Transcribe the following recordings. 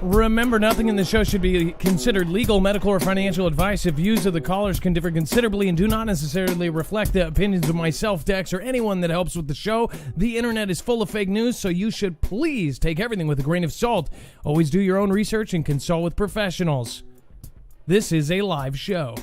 Remember, nothing in the show should be considered legal, medical, or financial advice. The views of the callers can differ considerably and do not necessarily reflect the opinions of myself, Dex, or anyone that helps with the show. The internet is full of fake news, so you should please take everything with a grain of salt. Always do your own research and consult with professionals. This is a live show.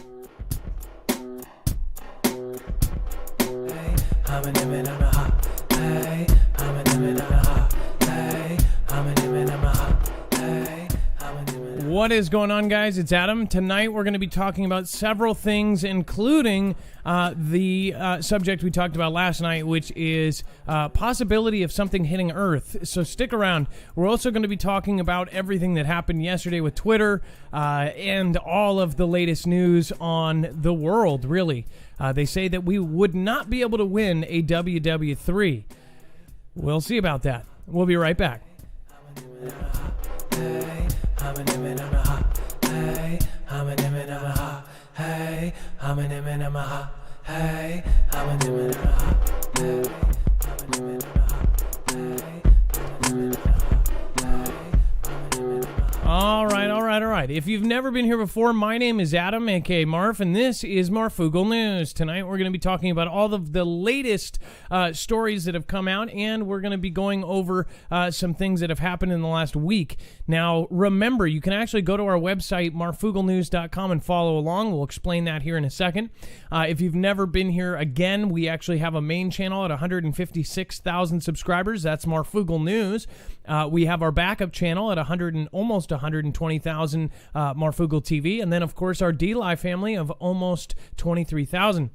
What is going on, guys? It's Adam. Tonight we're going to be talking about several things, including the subject we talked about last night, which is possibility of something hitting Earth. So stick around. We're also going to be talking about everything that happened yesterday with Twitter and all of the latest news on the world, really. They say that we would not be able to win a WW3. We'll see about that. We'll be right back. All right. If you've never been here before, my name is Adam, aka Marf, and this is Marfoogle News. Tonight we're going to be talking about all of the latest stories that have come out, and we're going to be going over some things that have happened in the last week. Now, remember, you can actually go to our website, marfooglenews.com, and follow along. We'll explain that here in a second. If you've never been here, again, we actually have a main channel at 156,000 subscribers. That's Marfoogle News. We have our backup channel at almost 120,000 Marfoogle TV, and then of course our D-Live family of almost 23,000.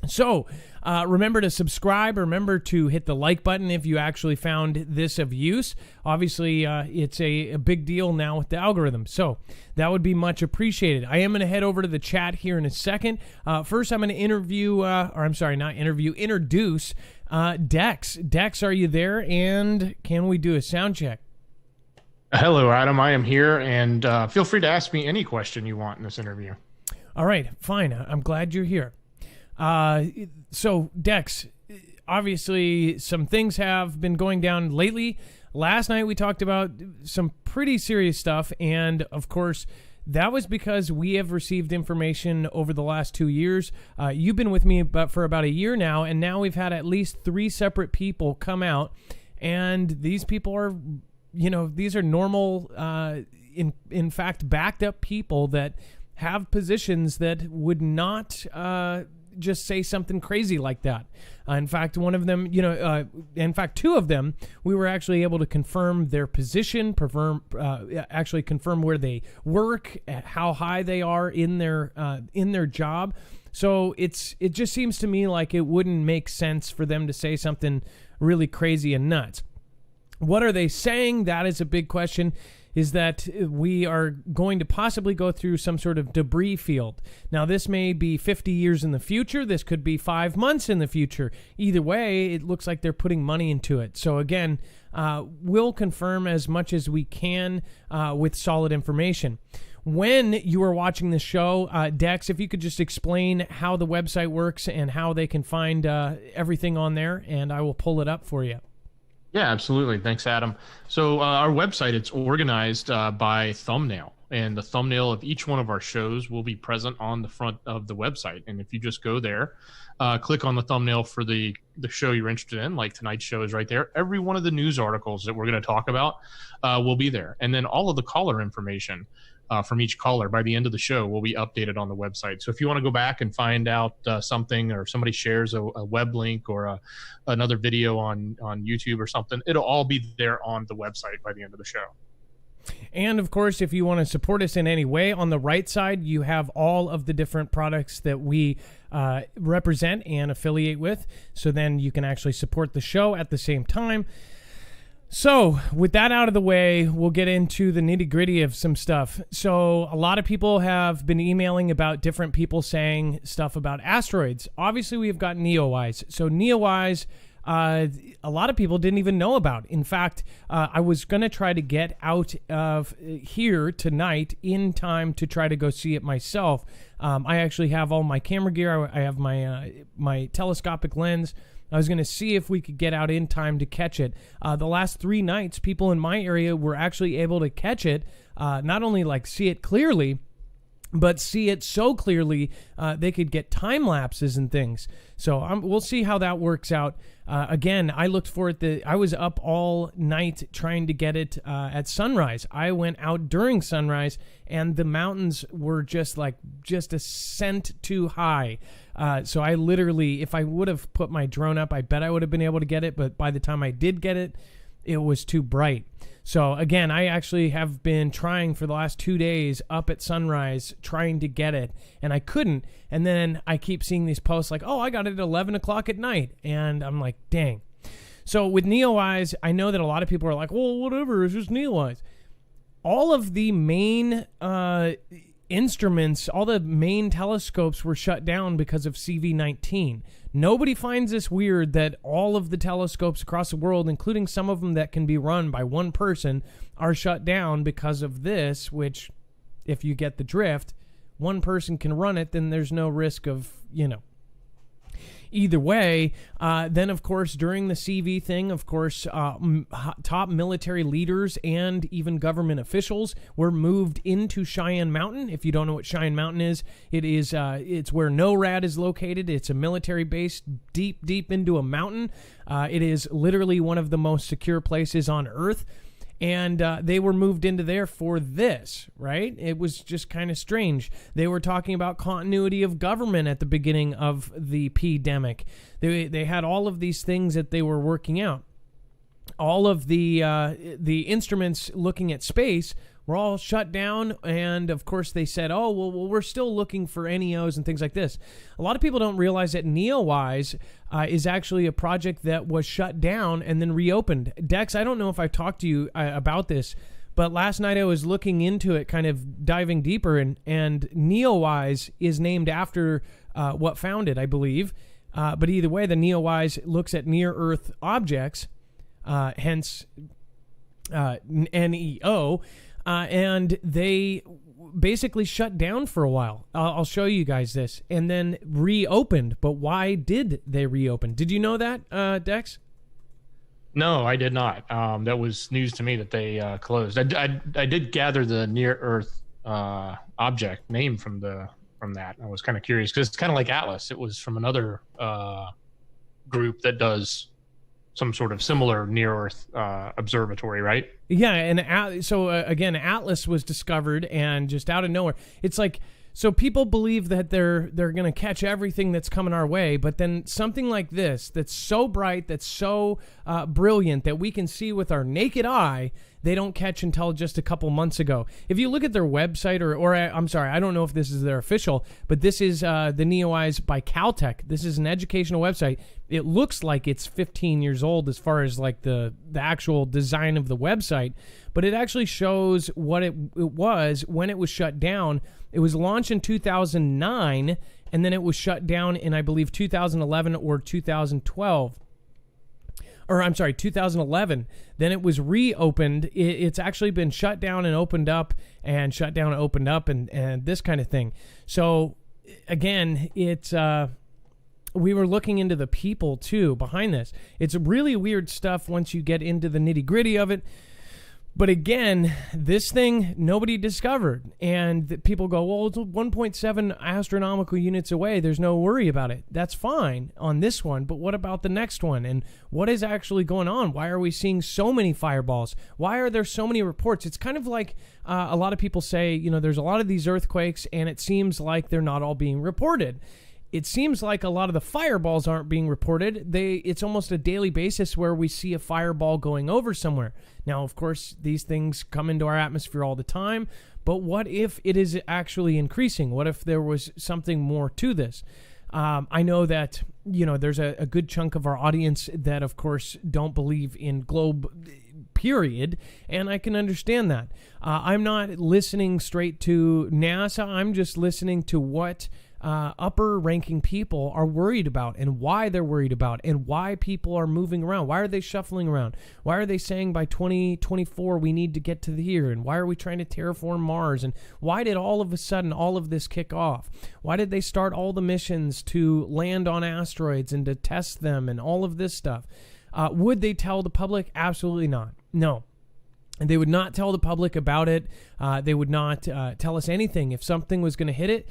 So remember to subscribe. Remember to hit the like button if you actually found this of use. Obviously, it's a big deal now with the algorithm, so that would be much appreciated. I am going to head over to the chat here in a second. First, I'm going to introduce Dex. Dex, are you there? And can we do a sound check? Hello, Adam. I am here, and feel free to ask me any question you want in this interview. All right, fine. I'm glad you're here. So, Dex, obviously some things have been going down lately. Last night we talked about some pretty serious stuff, and of course, that was because we have received information over the last 2 years. You've been with me for about a year now, and now we've had at least 3 separate people come out, and these people are, these are normal, in fact, backed up people that have positions that would not just say something crazy like that. In fact, one of them, in fact, 2 of them, we were actually able to confirm their position, actually confirm where they work, how high they are in their job. So it just seems to me like it wouldn't make sense for them to say something really crazy and nuts. What are they saying? That is a big question. Is that we are going to possibly go through some sort of debris field. Now, this may be 50 years in the future. This could be 5 months in the future. Either way, it looks like they're putting money into it. So again, we'll confirm as much as we can with solid information. When you are watching the show, Dex, if you could just explain how the website works and how they can find everything on there, and I will pull it up for you. Yeah, absolutely. Thanks, Adam. So our website, it's organized by thumbnail, and the thumbnail of each one of our shows will be present on the front of the website. And if you just go there, click on the thumbnail for the show you're interested in, like tonight's show is right there. Every one of the news articles that we're going to talk about will be there. And then all of the caller information from each caller by the end of the show will be updated on the website. So if you want to go back and find out something, or somebody shares a web link or another video on YouTube or something, it'll all be there on the website by the end of the show. And of course, if you want to support us in any way, on the right side, you have all of the different products that we represent and affiliate with. So then you can actually support the show at the same time. So, with that out of the way, we'll get into the nitty-gritty of some stuff. So, a lot of people have been emailing about different people saying stuff about asteroids. Obviously, we've got NEOWISE. So, NEOWISE a lot of people didn't even know about. In fact, I was going to try to get out of here tonight in time to try to go see it myself. I actually have all my camera gear. I have my telescopic lens. I was going to see if we could get out in time to catch it. The last 3 nights, people in my area were actually able to catch it, not only like see it clearly, but see it so clearly they could get time lapses and things. So we'll see how that works out. Again, I looked for it. I was up all night trying to get it at sunrise. I went out during sunrise, and the mountains were just a cent too high. So I literally, if I would have put my drone up, I bet I would have been able to get it. But by the time I did get it, it was too bright. So again, I actually have been trying for the last 2 days up at sunrise trying to get it, and I couldn't. And then I keep seeing these posts like, oh, I got it at 11 o'clock at night. And I'm like, dang. So with NEOWISE, I know that a lot of people are like, well, whatever, it's just NEOWISE. All of the main instruments, all the main telescopes were shut down because of CV-19. Nobody finds this weird that all of the telescopes across the world, including some of them that can be run by one person, are shut down because of this, which, if you get the drift, one person can run it, then there's no risk of, Either way, then, of course, during the CV thing, of course, top military leaders and even government officials were moved into Cheyenne Mountain. If you don't know what Cheyenne Mountain is, it's where NORAD is located. It's a military base deep, deep into a mountain. It is literally one of the most secure places on Earth. And they were moved into there for this, right? It was just kind of strange. They were talking about continuity of government at the beginning of the pandemic. They had all of these things that they were working out. All of the instruments looking at space were all shut down, and of course they said, oh, well, we're still looking for NEOs and things like this. A lot of people don't realize that NEOWISE is actually a project that was shut down and then reopened. Dex, I don't know if I talked to you about this, but last night I was looking into it, kind of diving deeper, and NEOWISE is named after what found it, I believe. But either way, the NEOWISE looks at near-Earth objects, hence NEO, and they basically shut down for a while. I'll show you guys this. And then reopened. But why did they reopen? Did you know that, Dex? No, I did not. That was news to me that they closed. I did gather the near-Earth object name from that. I was kind of curious because it's kind of like Atlas. It was from another group that does some sort of similar near-Earth observatory, right? Yeah, and so again, Atlas was discovered, and just out of nowhere, it's like, so people believe that they're going to catch everything that's coming our way, but then something like this, that's so bright, that's so brilliant, that we can see with our naked eye, they don't catch until just a couple months ago. If you look at their website, or I'm sorry, I don't know if this is their official, but this is the NEOWISE by Caltech. This is an educational website. It looks like it's 15 years old as far as like the actual design of the website, but it actually shows what it was when it was shut down. It was launched in 2009, and then it was shut down in, I believe, 2011 or 2012. Or I'm sorry, 2011. Then it was reopened. It's actually been shut down and opened up, and shut down and opened up, and this kind of thing. So again, it's we were looking into the people too behind this. It's really weird stuff once you get into the nitty gritty of it. But again, this thing nobody discovered, and people go, well, it's 1.7 astronomical units away. There's no worry about it. That's fine on this one, but what about the next one? And what is actually going on? Why are we seeing so many fireballs? Why are there so many reports? It's kind of like a lot of people say, there's a lot of these earthquakes, and it seems like they're not all being reported. It seems like a lot of the fireballs aren't being reported. It's almost a daily basis where we see a fireball going over somewhere. Now, of course, these things come into our atmosphere all the time, but what if it is actually increasing? What if there was something more to this? I know that, there's a good chunk of our audience that, of course, don't believe in globe period, and I can understand that. I'm not listening straight to NASA. I'm just listening to what upper ranking people are worried about, and why they're worried about, and why people are moving around. Why are they shuffling around? Why are they saying by 2024 we need to get to here? And why are we trying to terraform Mars? And why did all of a sudden all of this kick off? Why did they start all the missions to land on asteroids and to test them and all of this stuff? Would they tell the public? Absolutely not. No. And they would not tell the public about it. They would not tell us anything. If something was going to hit it,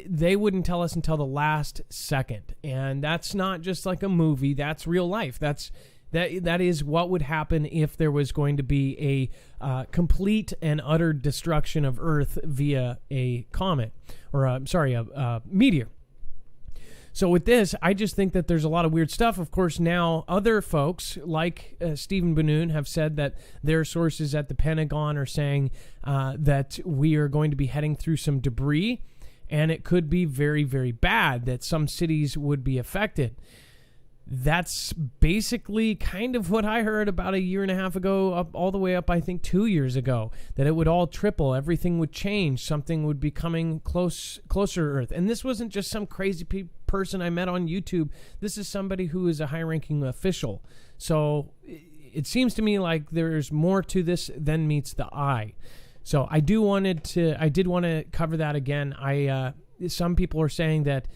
they wouldn't tell us until the last second. And that's not just like a movie. That's real life. That is what would happen if there was going to be a complete and utter destruction of Earth via a comet, or a meteor. So with this, I just think that there's a lot of weird stuff. Of course, now other folks like Stephen Banoon have said that their sources at the Pentagon are saying that we are going to be heading through some debris, and it could be very, very bad, that some cities would be affected. That's basically kind of what I heard about a year and a half ago, all the way up, I think, 2 years ago, that it would all triple, everything would change, something would be coming closer to Earth. And this wasn't just some crazy person I met on YouTube. This is somebody who is a high-ranking official. So it seems to me like there's more to this than meets the eye. So I did want to cover that again. Some people are saying that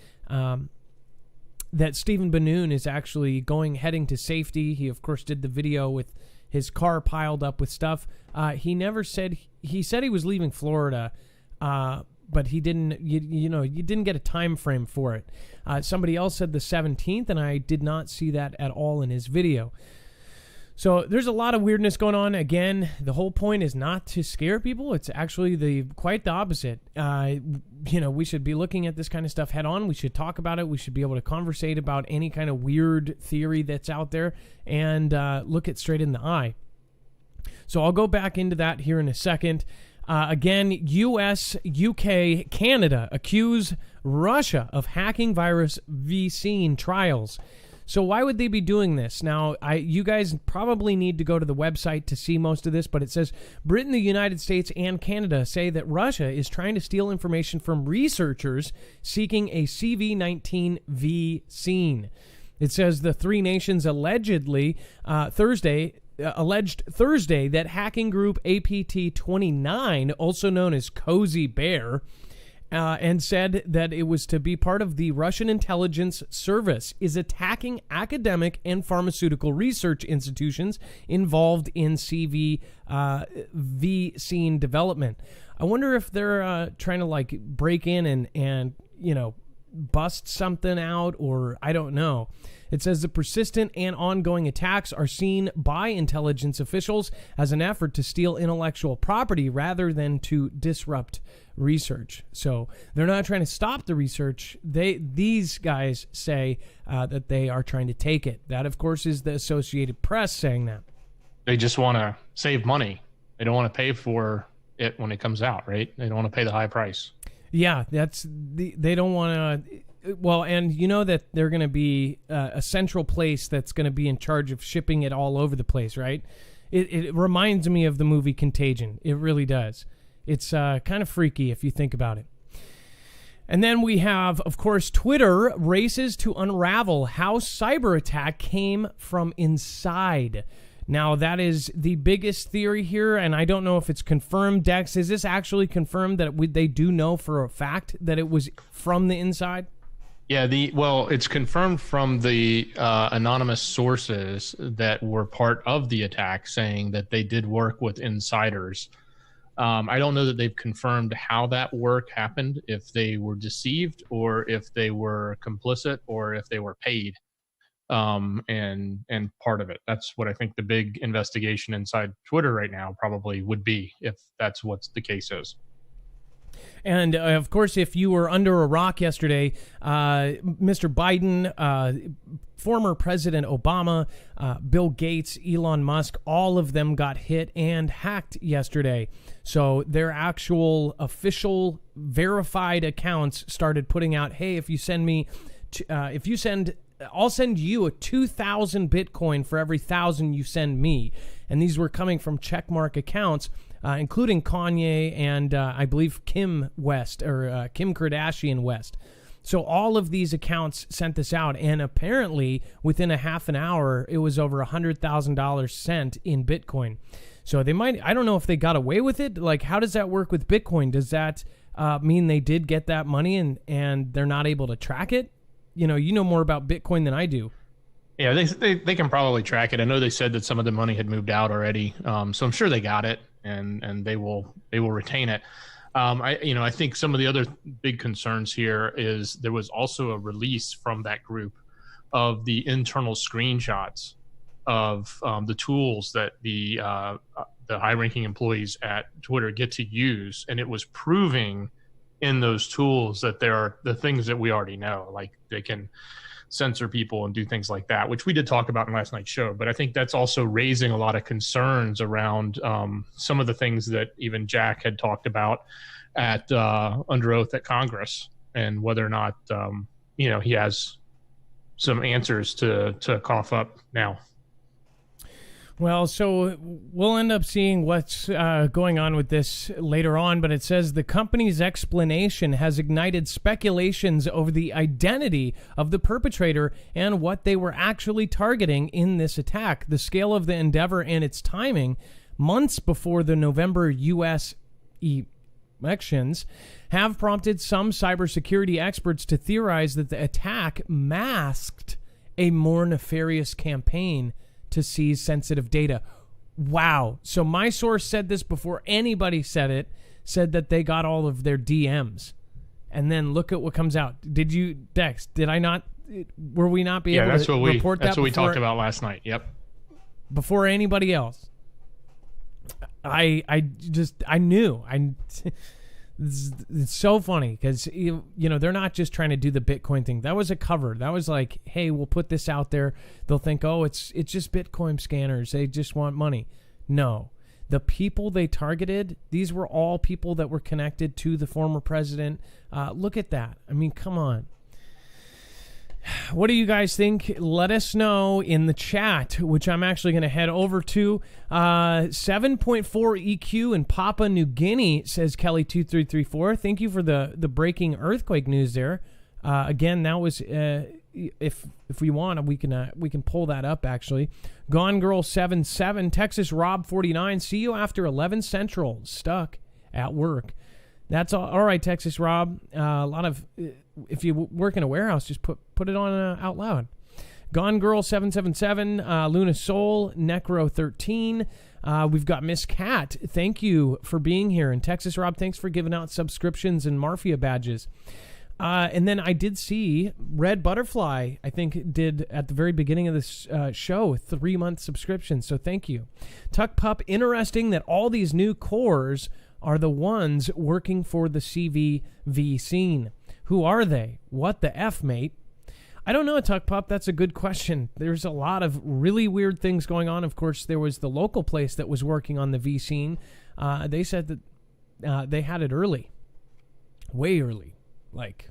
that Stephen Banoon is actually heading to safety. He, of course, did the video with his car piled up with stuff. He never said, he said he was leaving Florida, but he didn't, you didn't get a time frame for it. Somebody else said the 17th, and I did not see that at all in his video. So there's a lot of weirdness going on. Again, the whole point is not to scare people. It's actually quite the opposite. We should be looking at this kind of stuff head on. We should talk about it. We should be able to conversate about any kind of weird theory that's out there and look it straight in the eye. So I'll go back into that here in a second. Again, U.S., U.K., Canada accuse Russia of hacking virus vaccine trials. So why would they be doing this? Now, you guys probably need to go to the website to see most of this, but it says Britain, the United States, and Canada say that Russia is trying to steal information from researchers seeking a CV-19 vaccine. It says the three nations alleged Thursday that hacking group APT29, also known as Cozy Bear, and said that it was to be part of the Russian intelligence service, is attacking academic and pharmaceutical research institutions involved in CV vaccine development. I wonder if they're trying to break in and bust something out, or I don't know. It says the persistent and ongoing attacks are seen by intelligence officials as an effort to steal intellectual property rather than to disrupt research. So they're not trying to stop the research. These guys say that they are trying to take it. That, of course, is the Associated Press saying that. They just want to save money. They don't want to pay for it when it comes out, right? They don't want to pay the high price. Yeah, they don't want to. Well, and you know that they're going to be a central place that's going to be in charge of shipping it all over the place, right? It reminds me of the movie Contagion. It really does. It's kind of freaky if you think about it. And then we have, of course, Twitter races to unravel how cyber attack came from inside. Now, that is the biggest theory here, and I don't know if it's confirmed. Dex, is this actually confirmed that they do know for a fact that it was from the inside? Yeah, it's confirmed from the anonymous sources that were part of the attack, saying that they did work with insiders. I don't know that they've confirmed how that work happened, if they were deceived or if they were complicit or if they were paid, and part of it. That's what I think the big investigation inside Twitter right now probably would be, if that's what the case is. And, of course, if you were under a rock yesterday, Mr. Biden, former President Obama, Bill Gates, Elon Musk, all of them got hit and hacked yesterday. So their actual official verified accounts started putting out, hey, if you send me, I'll send you a 2,000 Bitcoin for every 1,000 you send me. and these were coming from checkmark accounts, including Kanye and I believe Kim West, or Kim Kardashian West. So all of these accounts sent this out, and apparently within a half an hour, it was over $100,000 sent in Bitcoin. So they might, I don't know if they got away with it. Like, how does that work with Bitcoin? Does that mean they did get that money and they're not able to track it? You know more about Bitcoin than I do. Yeah, they can probably track it. I know they said that some of the money had moved out already, so I'm sure they got it, and they will retain it. I think some of the other big concerns here is there was also a release from that group of the internal screenshots of the tools that the high-ranking employees at Twitter get to use, and it was proving in those tools that there are the things that we already know, like they can censor people and do things like that, which we did talk about in last night's show. But I think that's also raising a lot of concerns around some of the things that even Jack had talked about at under oath at Congress, and whether or not he has some answers to cough up now. Well, so we'll end up seeing what's going on with this later on, but it says the company's explanation has ignited speculations over the identity of the perpetrator and what they were actually targeting in this attack. The scale of the endeavor and its timing, months before the November U.S. elections, have prompted some cybersecurity experts to theorize that the attack masked a more nefarious campaign to seize sensitive data. Wow. So my source said this before anybody said it, said that they got all of their DMs. And then look at what comes out. Did you, Dex, did I not, were we not be able to report that? That's what we talked about last night. Yep. Before anybody else. I knew. It's so funny because, they're not just trying to do the Bitcoin thing. That was a cover. That was like, hey, we'll put this out there. They'll think, oh, it's just Bitcoin scanners. They just want money. No. The people they targeted, these were all people that were connected to the former president. Look at that. I mean, come on. What do you guys think? Let us know in the chat, which I'm actually going to head over to. 7.4 EQ in Papua New Guinea, says Kelly2334. Thank you for the breaking earthquake news there. Again, that was if we want, we can pull that up actually. Gone Girl 77, Texas Rob 49. See you after 11 Central. Stuck at work. That's all right, Texas Rob. A lot of, if you work in a warehouse, just put it on out loud. Gone Girl 777, Luna Soul, Necro 13. We've got Miss Cat. Thank you for being here. And Texas Rob, thanks for giving out subscriptions and Marfia badges. And then I did see Red Butterfly, I think, did at the very beginning of this show, 3-month subscription. So thank you. Tuck Pup, interesting that all these new cores are the ones working for the CVV scene. Who are they? What the F, mate? I don't know, Tuck Pup. That's a good question. There's a lot of really weird things going on. Of course, there was the local place that was working on the V scene. They said that they had it early. Way early. Like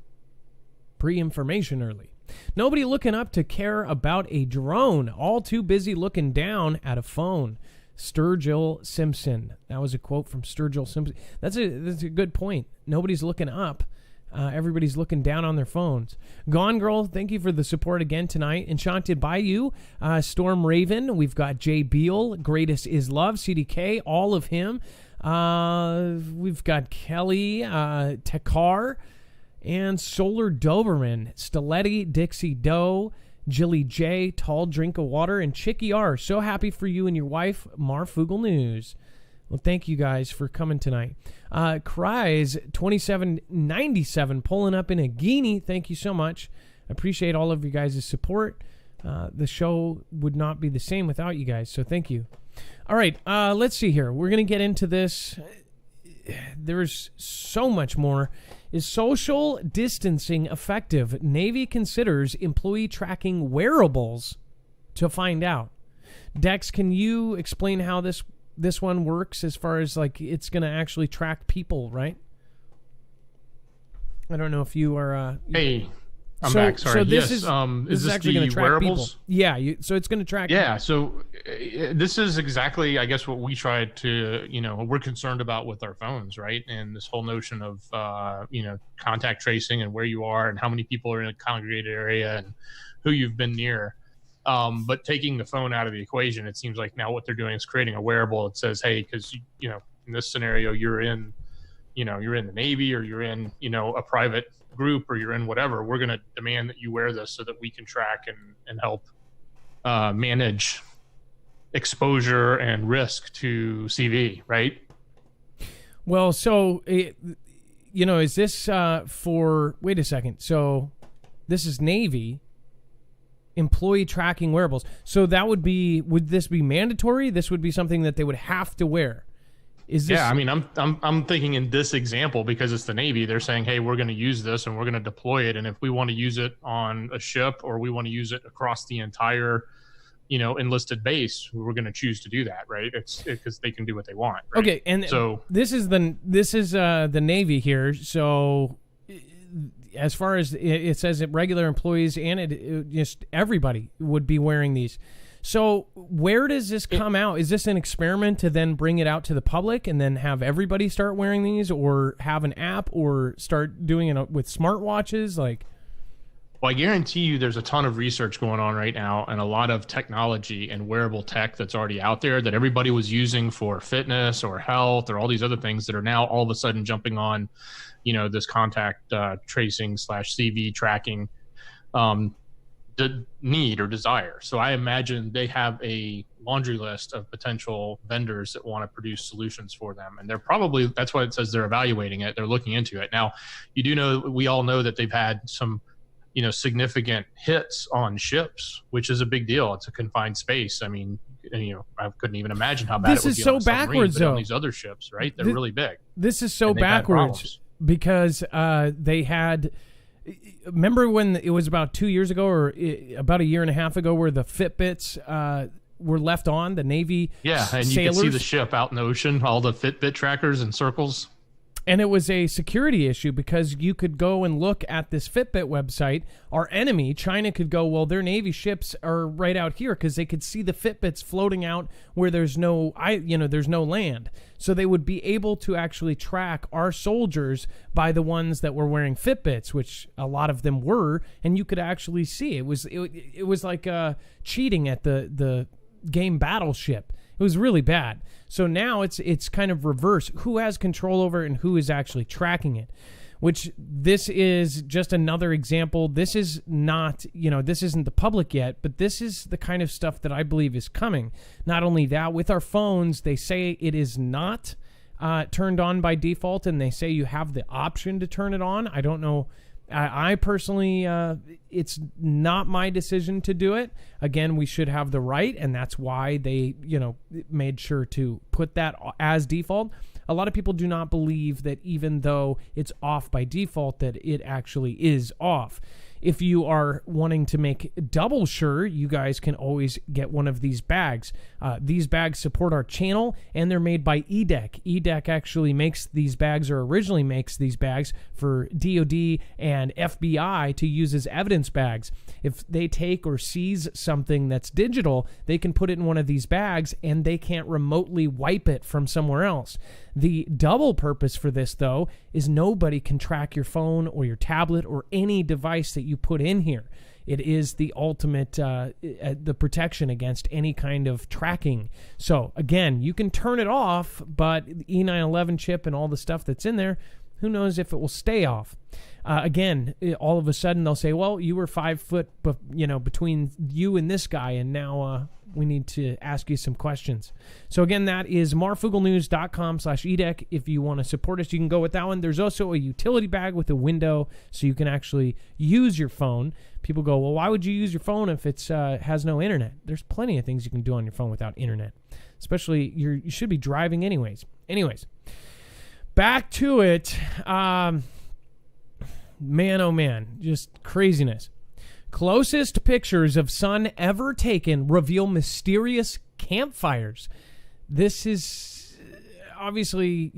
pre-information early. Nobody looking up to care about a drone. All too busy looking down at a phone. Sturgill Simpson. That was a quote from Sturgill Simpson. That's a good point. Nobody's looking up. Everybody's looking down on their phones. Gone Girl, thank you for the support again tonight. Enchanted by You, Storm Raven. We've got Jay Beal, Greatest Is Love, CDK, all of him. We've got Kelly, Tekar, and Solar Doberman, Stiletti, Dixie Doe, Jilly J, Tall Drink of Water, and Chicky R. So happy for you and your wife, Marfoogle News. Well, thank you guys for coming tonight. Cries 2797 pulling up in a guinea. Thank you so much. I appreciate all of you guys' support. The show would not be the same without you guys, so thank you. All right, let's see here. We're going to get into this. There's so much more. Is social distancing effective? Navy considers employee tracking wearables to find out. Dex, can you explain how this one works as far as like it's going to actually track people, right? I don't know if you are... Hey, I'm back. Sorry. So this yes. is this actually the going to track wearables? people. Yeah. So it's going to track. Yeah. So this is exactly, I guess, what we tried to, we're concerned about with our phones, right? And this whole notion of, contact tracing and where you are and how many people are in a congregated area and who you've been near. But taking the phone out of the equation, it seems like now what they're doing is creating a wearable that says, hey, because, in this scenario, you're in the Navy or you're in, a private group or you're in whatever, we're going to demand that you wear this so that we can track and help manage exposure and risk to CV, right? Well, so, is this wait a second. So this is Navy employee tracking wearables. So that would this be mandatory? This would be something that they would have to wear. Is this... Yeah, I mean, I'm thinking in this example, because it's the Navy, they're saying, hey, we're going to use this and we're going to deploy it. And if we want to use it on a ship or we want to use it across the entire, enlisted base, we're going to choose to do that, right? It's because they can do what they want. Right? Okay, and so this is the Navy here. So as far as it says, that regular employees and it just everybody would be wearing these. So where does this come out? Is this an experiment to then bring it out to the public and then have everybody start wearing these, or have an app, or start doing it with smartwatches? Well, I guarantee you there's a ton of research going on right now and a lot of technology and wearable tech that's already out there that everybody was using for fitness or health or all these other things that are now all of a sudden jumping on, this contact tracing / CV tracking need or desire. So I imagine they have a laundry list of potential vendors that want to produce solutions for them. And that's why it says they're evaluating it. They're looking into it. Now, we all know that they've had some, significant hits on ships, which is a big deal. It's a confined space. I mean, I couldn't even imagine how bad it would be on a submarine, backwards, but though. on these other ships, right? They're really big. This is so backwards because they had... Remember when it was about 2 years ago or about a year and a half ago where the Fitbits were left on, the Navy and sailors? You can see the ship out in the ocean, all the Fitbit trackers in circles. And it was a security issue because you could go and look at this Fitbit website. Our enemy, China, could go, well, their Navy ships are right out here because they could see the Fitbits floating out where there's no land. So they would be able to actually track our soldiers by the ones that were wearing Fitbits, which a lot of them were, and you could actually see. It was like cheating at the game Battleship. It was really bad. So now it's kind of reverse. Who has control over it and who is actually tracking it? Which this is just another example. This is not, this isn't the public yet, but this is the kind of stuff that I believe is coming. Not only that, with our phones, they say it is not turned on by default, and they say you have the option to turn it on. I don't know. I personally, it's not my decision to do it. Again, we should have the right, and that's why they, made sure to put that as default. A lot of people do not believe that even though it's off by default, that it actually is off. If you are wanting to make double sure, you guys can always get one of these bags. These bags support our channel, and they're made by EDEC. EDEC actually makes these bags, or originally makes these bags for DOD and FBI to use as evidence bags. If they take or seize something that's digital, they can put it in one of these bags, and they can't remotely wipe it from somewhere else. The double purpose for this, though, is nobody can track your phone or your tablet or any device that you put in here. It is the ultimate, the protection against any kind of tracking. So, again, you can turn it off, but the E911 chip and all the stuff that's in there, who knows if it will stay off. Again, all of a sudden they'll say, well, you were 5 foot, between you and this guy, and now we need to ask you some questions. So again, that is marfooglenews.com/edec. If you want to support us, you can go with that one. There's also a utility bag with a window so you can actually use your phone. People go, well, why would you use your phone if it has no internet? There's plenty of things you can do on your phone without internet. Especially, you should be driving anyways. Back to it. Man, oh man, just craziness. Closest pictures of sun ever taken reveal mysterious campfires. This is, obviously,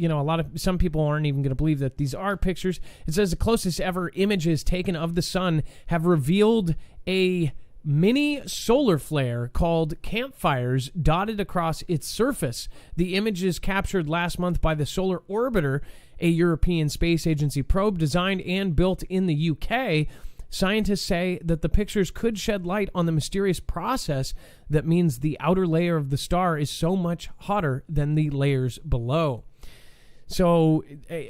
some people aren't even going to believe that these are pictures. It says the closest ever images taken of the sun have revealed a mini solar flare called campfires dotted across its surface. The images captured last month by the Solar Orbiter, a European Space Agency probe designed and built in the UK. Scientists say that the pictures could shed light on the mysterious process that means the outer layer of the star is so much hotter than the layers below. So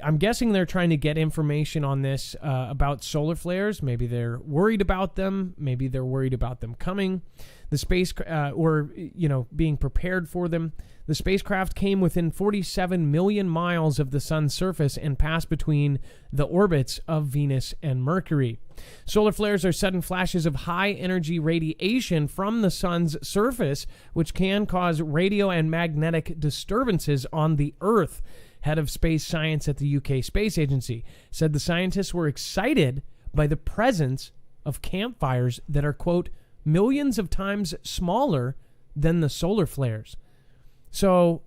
I'm guessing they're trying to get information on this about solar flares. Maybe they're worried about them. Maybe they're worried about them coming. The space, being prepared for them. The spacecraft came within 47 million miles of the sun's surface and passed between the orbits of Venus and Mercury. Solar flares are sudden flashes of high-energy radiation from the sun's surface, which can cause radio and magnetic disturbances on the Earth. Head of space science at the UK Space Agency said the scientists were excited by the presence of campfires that are, quote, millions of times smaller than the solar flares. So,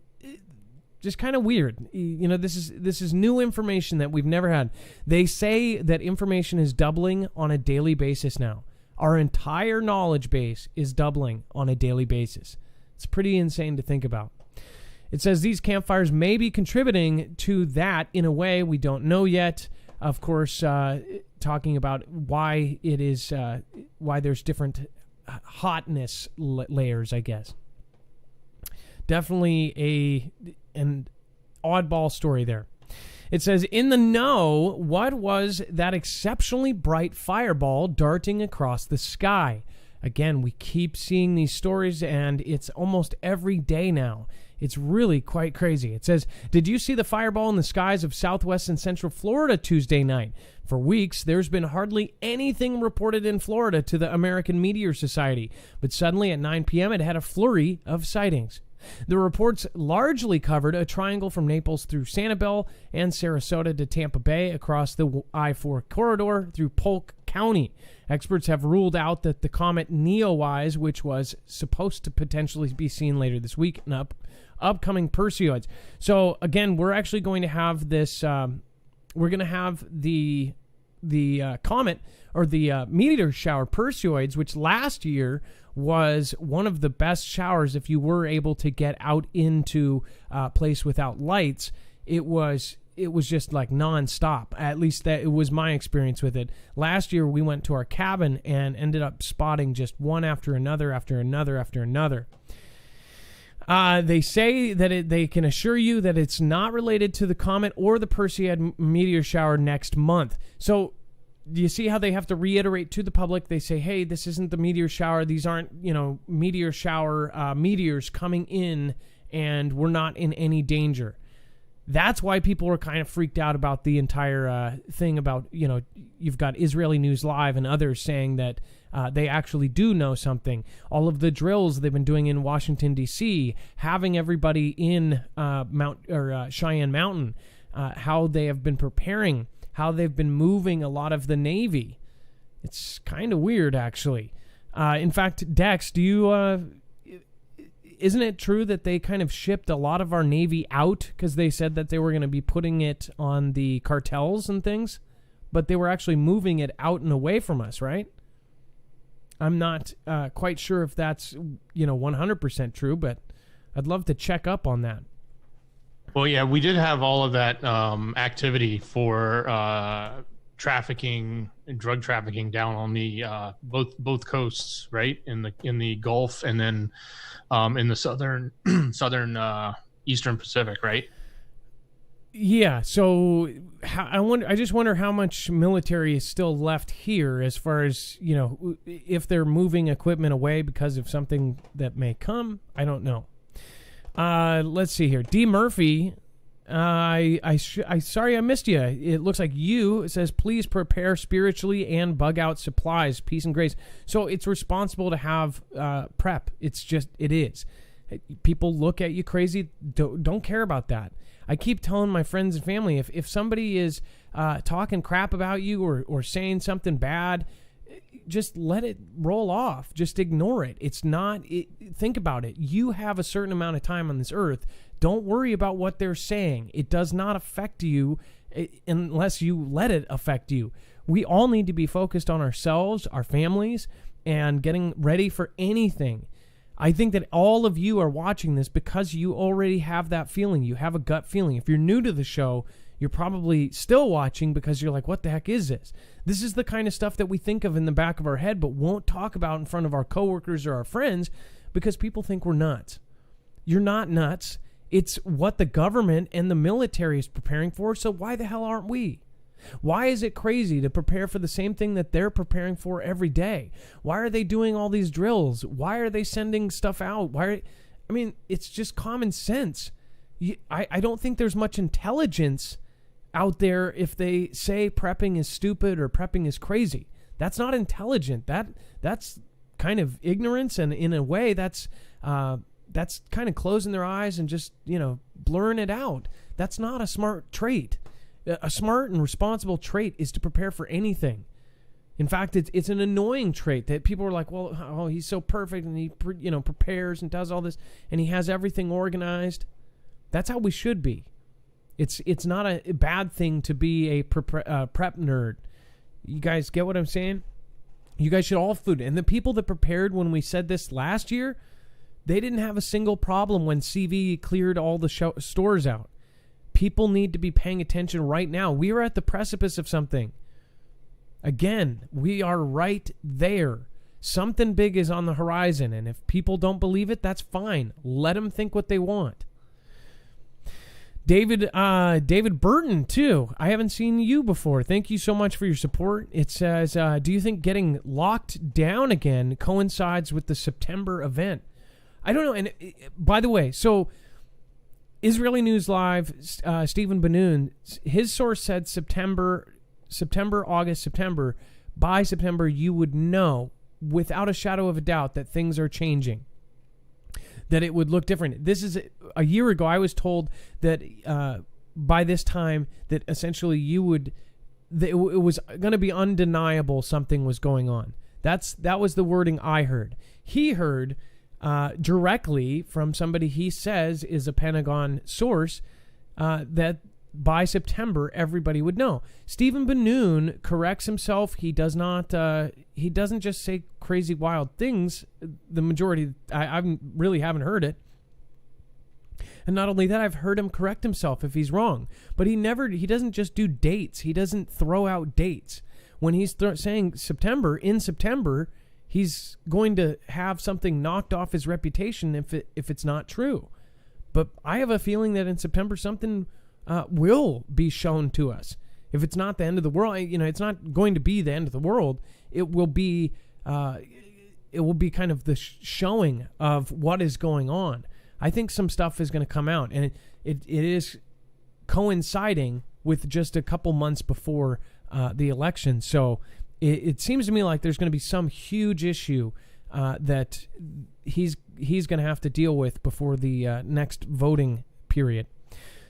just kind of weird. This is new information that we've never had. They say that information is doubling on a daily basis now. Our entire knowledge base is doubling on a daily basis. It's pretty insane to think about. It says these campfires may be contributing to that in a way we don't know yet. Of course, talking about why it is, why there's different hotness layers, I guess. Definitely an oddball story there. It says, in the know, what was that exceptionally bright fireball darting across the sky? Again, we keep seeing these stories, and it's almost every day now. It's really quite crazy. It says, did you see the fireball in the skies of southwest and central Florida Tuesday night? For weeks, there's been hardly anything reported in Florida to the American Meteor Society, but suddenly at 9 p.m. it had a flurry of sightings. The reports largely covered a triangle from Naples through Sanibel and Sarasota to Tampa Bay across the I-4 corridor through Polk County. Experts have ruled out that the comet NEOWISE, which was supposed to potentially be seen later this week, in upcoming Perseids. So again, we're actually going to have this. We're going to have the comet or the meteor shower Perseids, which last year was one of the best showers if you were able to get out into a place without lights. It was just like nonstop. At least that it was my experience with it. Last year we went to our cabin and ended up spotting just one after another after another after another. They say that they can assure you that it's not related to the comet or the Perseid meteor shower next month. So do you see how they have to reiterate to the public? They say, hey, this isn't the meteor shower. These aren't, meteor shower meteors coming in, and we're not in any danger. That's why people are kind of freaked out about the entire thing about, you've got Israeli News Live and others saying that they actually do know something. All of the drills they've been doing in Washington, D.C., having everybody in Cheyenne Mountain, how they have been preparing, how they've been moving a lot of the Navy. It's kind of weird, actually. In fact, Dex, isn't it true that they kind of shipped a lot of our Navy out because they said that they were going to be putting it on the cartels and things, but they were actually moving it out and away from us, right? I'm not quite sure if that's 100% true, but I'd love to check up on that. Well, yeah, we did have all of that activity for trafficking and drug trafficking down on the both coasts, right? In the Gulf and then in the southern Eastern Pacific, right? Yeah. So I just wonder how much military is still left here, as far as if they're moving equipment away because of something that may come. I don't know. Let's see here. D. Murphy, sorry I missed you. It looks like it says, please prepare spiritually and bug out supplies. Peace and grace. So it's responsible to have prep. It is. People look at you crazy. Don't care about that. I keep telling my friends and family, if somebody is talking crap about you or saying something bad, just let it roll off. Just ignore it. It's not. Think about it. You have a certain amount of time on this earth Don't worry about what they're saying. It does not affect you unless you let it affect you. We all need to be focused on ourselves, our families, and getting ready for anything. I think that all of you are watching this because you already have that feeling. You have a gut feeling. If you're new to the show, you're probably still watching because you're like, what the heck is this? This is the kind of stuff that we think of in the back of our head, but won't talk about in front of our coworkers or our friends because people think we're nuts. You're not nuts. It's what the government and the military is preparing for, so why the hell aren't we? Why is it crazy to prepare for the same thing that they're preparing for every day? Why are they doing all these drills? Why are they sending stuff out? It's just common sense. I don't think there's much intelligence out there if they say prepping is stupid or prepping is crazy. That's not intelligent. That's kind of ignorance, and in a way that's kind of closing their eyes and just, blurring it out. That's not a smart trait. A smart and responsible trait is to prepare for anything. In fact, it's an annoying trait that people are like, well, he's so perfect and he prepares and does all this and he has everything organized. That's how we should be. It's not a bad thing to be a prep nerd. You guys get what I'm saying? You guys should all food. And the people that prepared when we said this last year, they didn't have a single problem when CV cleared all the stores out. People need to be paying attention right now. We are at the precipice of something. Again, we are right there. Something big is on the horizon, and if people don't believe it, that's fine. Let them think what they want. David Burton, too. I haven't seen you before. Thank you so much for your support. It says, do you think getting locked down again coincides with the September event? I don't know. And by the way, so Israeli News Live, Stephen Benoon, his source said September, August, September. By September, you would know without a shadow of a doubt that things are changing, that it would look different. This is a year ago. I was told that by this time that essentially it was going to be undeniable something was going on. That was the wording I heard. He heard directly from somebody he says is a Pentagon source that by September everybody would know. Stephen Benoon corrects himself. He does not. He doesn't just say crazy wild things. The majority, I really haven't heard it. And not only that, I've heard him correct himself if he's wrong. But he doesn't just do dates. He doesn't throw out dates. When he's saying September, in September, he's going to have something knocked off his reputation if it's not true. But I have a feeling that in September something will be shown to us. If it's not the end of the world, it's not going to be the end of the world. It will be kind of the showing of what is going on. I think some stuff is going to come out, and it is coinciding with just a couple months before the election. So it seems to me like there's going to be some huge issue that he's going to have to deal with before the next voting period.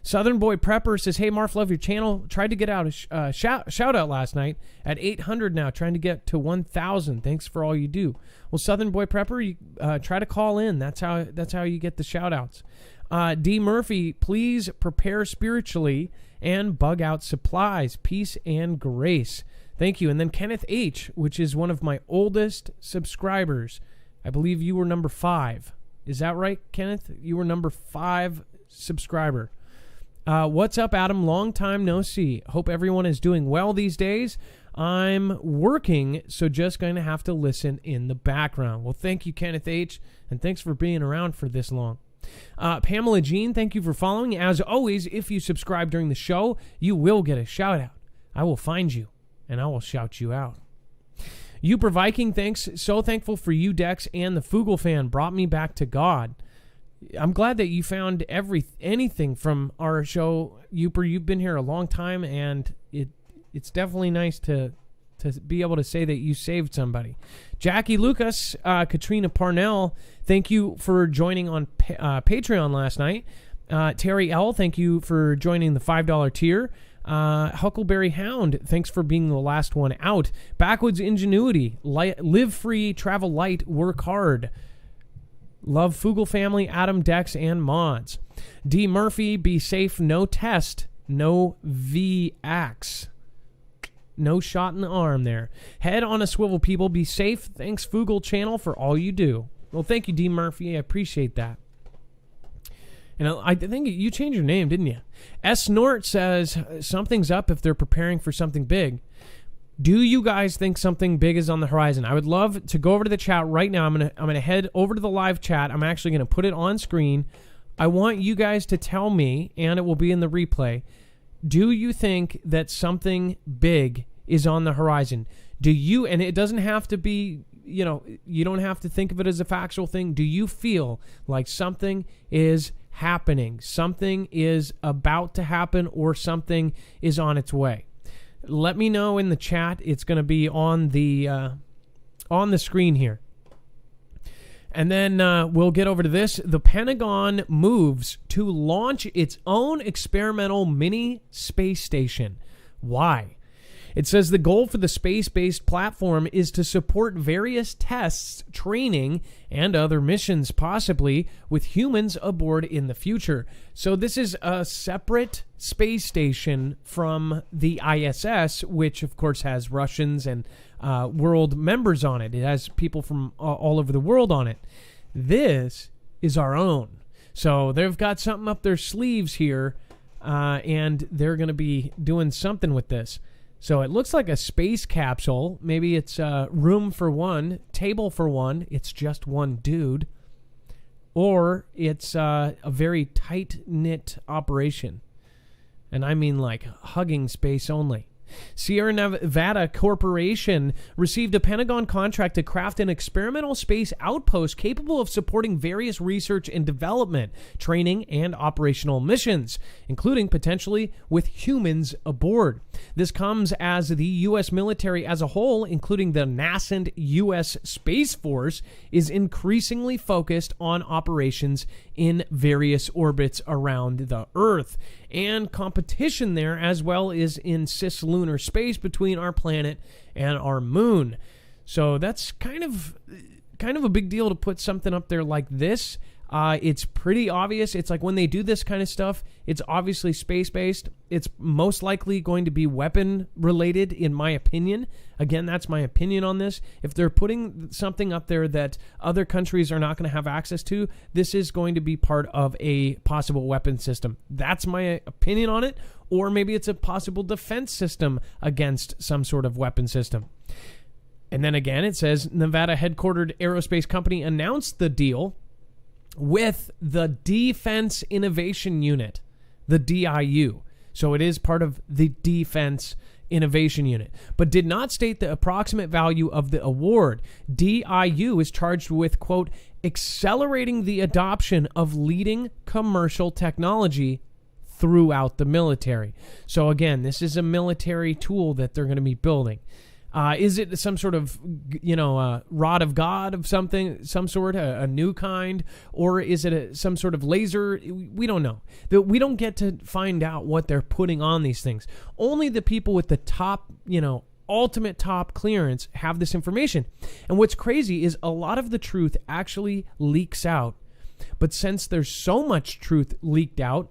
Southern Boy Prepper says, hey, Marf, love your channel. Tried to get out a shout out last night at 800 now, trying to get to 1,000. Thanks for all you do. Well, Southern Boy Prepper, you try to call in. That's how you get the shout outs. D. Murphy, please prepare spiritually and bug out supplies. Peace and grace. Thank you. And then Kenneth H., which is one of my oldest subscribers. I believe you were number 5. Is that right, Kenneth? You were number 5 subscriber. What's up, Adam? Long time no see. Hope everyone is doing well these days. I'm working, so just going to have to listen in the background. Well, thank you, Kenneth H., and thanks for being around for this long. Pamela Jean, thank you for following. As always, if you subscribe during the show, you will get a shout out. I will find you, and I will shout you out. Uper Viking, thanks. So thankful for you, Dex, and the Foogle fan brought me back to God. I'm glad that you found anything from our show, Uper. You've been here a long time, and it's definitely nice to be able to say that you saved somebody. Jackie Lucas, Katrina Parnell, thank you for joining on Patreon last night. Terry L., thank you for joining the $5 tier. Huckleberry Hound, thanks for being the last one out. Backwoods Ingenuity, live free, travel light, work hard. Love Foogle family, Adam, Dex, and mods. D. Murphy, be safe, no test, no VX. No shot in the arm there. Head on a swivel, people. Be safe. Thanks, Foogle channel, for all you do. Well, thank you, D. Murphy. I appreciate that. And I think you changed your name, didn't you? S. Snort says something's up if they're preparing for something big. Do you guys think something big is on the horizon? I would love to go over to the chat right now. I'm gonna head over to the live chat. I'm actually gonna put it on screen. I want you guys to tell me, and it will be in the replay. Do you think that something big is on the horizon? Do you, and it doesn't have to be, you don't have to think of it as a factual thing. Do you feel like something is happening? Something is about to happen, or something is on its way? Let me know in the chat. It's going to be on the screen here. And then we'll get over to this. The Pentagon moves to launch its own experimental mini space station. Why? It says the goal for the space-based platform is to support various tests, training, and other missions, possibly with humans aboard in the future. So this is a separate space station from the ISS, which of course has Russians and world members on it. It has people from all over the world on it. This is our own. So they've got something up their sleeves here, and they're going to be doing something with this. So it looks like a space capsule. Maybe it's room for one, table for one. It's just one dude. Or it's a very tight-knit operation. And I mean like hugging space only. Sierra Nevada Corporation received a Pentagon contract to craft an experimental space outpost capable of supporting various research and development, training, and operational missions, including potentially with humans aboard. This comes as the U.S. military as a whole, including the nascent U.S. Space Force, is increasingly focused on operations in various orbits around the Earth, and competition there as well is in cislunar space between our planet and our moon. So that's kind of a big deal to put something up there like this. It's pretty obvious. It's like when they do this kind of stuff, it's obviously space-based. It's most likely going to be weapon-related, in my opinion. Again, that's my opinion on this. If they're putting something up there that other countries are not going to have access to, this is going to be part of a possible weapon system. That's my opinion on it. Or maybe it's a possible defense system against some sort of weapon system. And then again, it says Nevada-headquartered aerospace company announced the deal with the Defense Innovation Unit, the DIU. So it is part of the Defense Innovation Unit, but did not state the approximate value of the award. DIU is charged with, quote, accelerating the adoption of leading commercial technology throughout the military. So again, this is a military tool that they're going to be building. Is it some sort of, rod of God of something, some sort, a new kind, or is it some sort of laser? We don't know. We don't get to find out what they're putting on these things. Only the people with the top, ultimate top clearance have this information. And what's crazy is a lot of the truth actually leaks out. But since there's so much truth leaked out,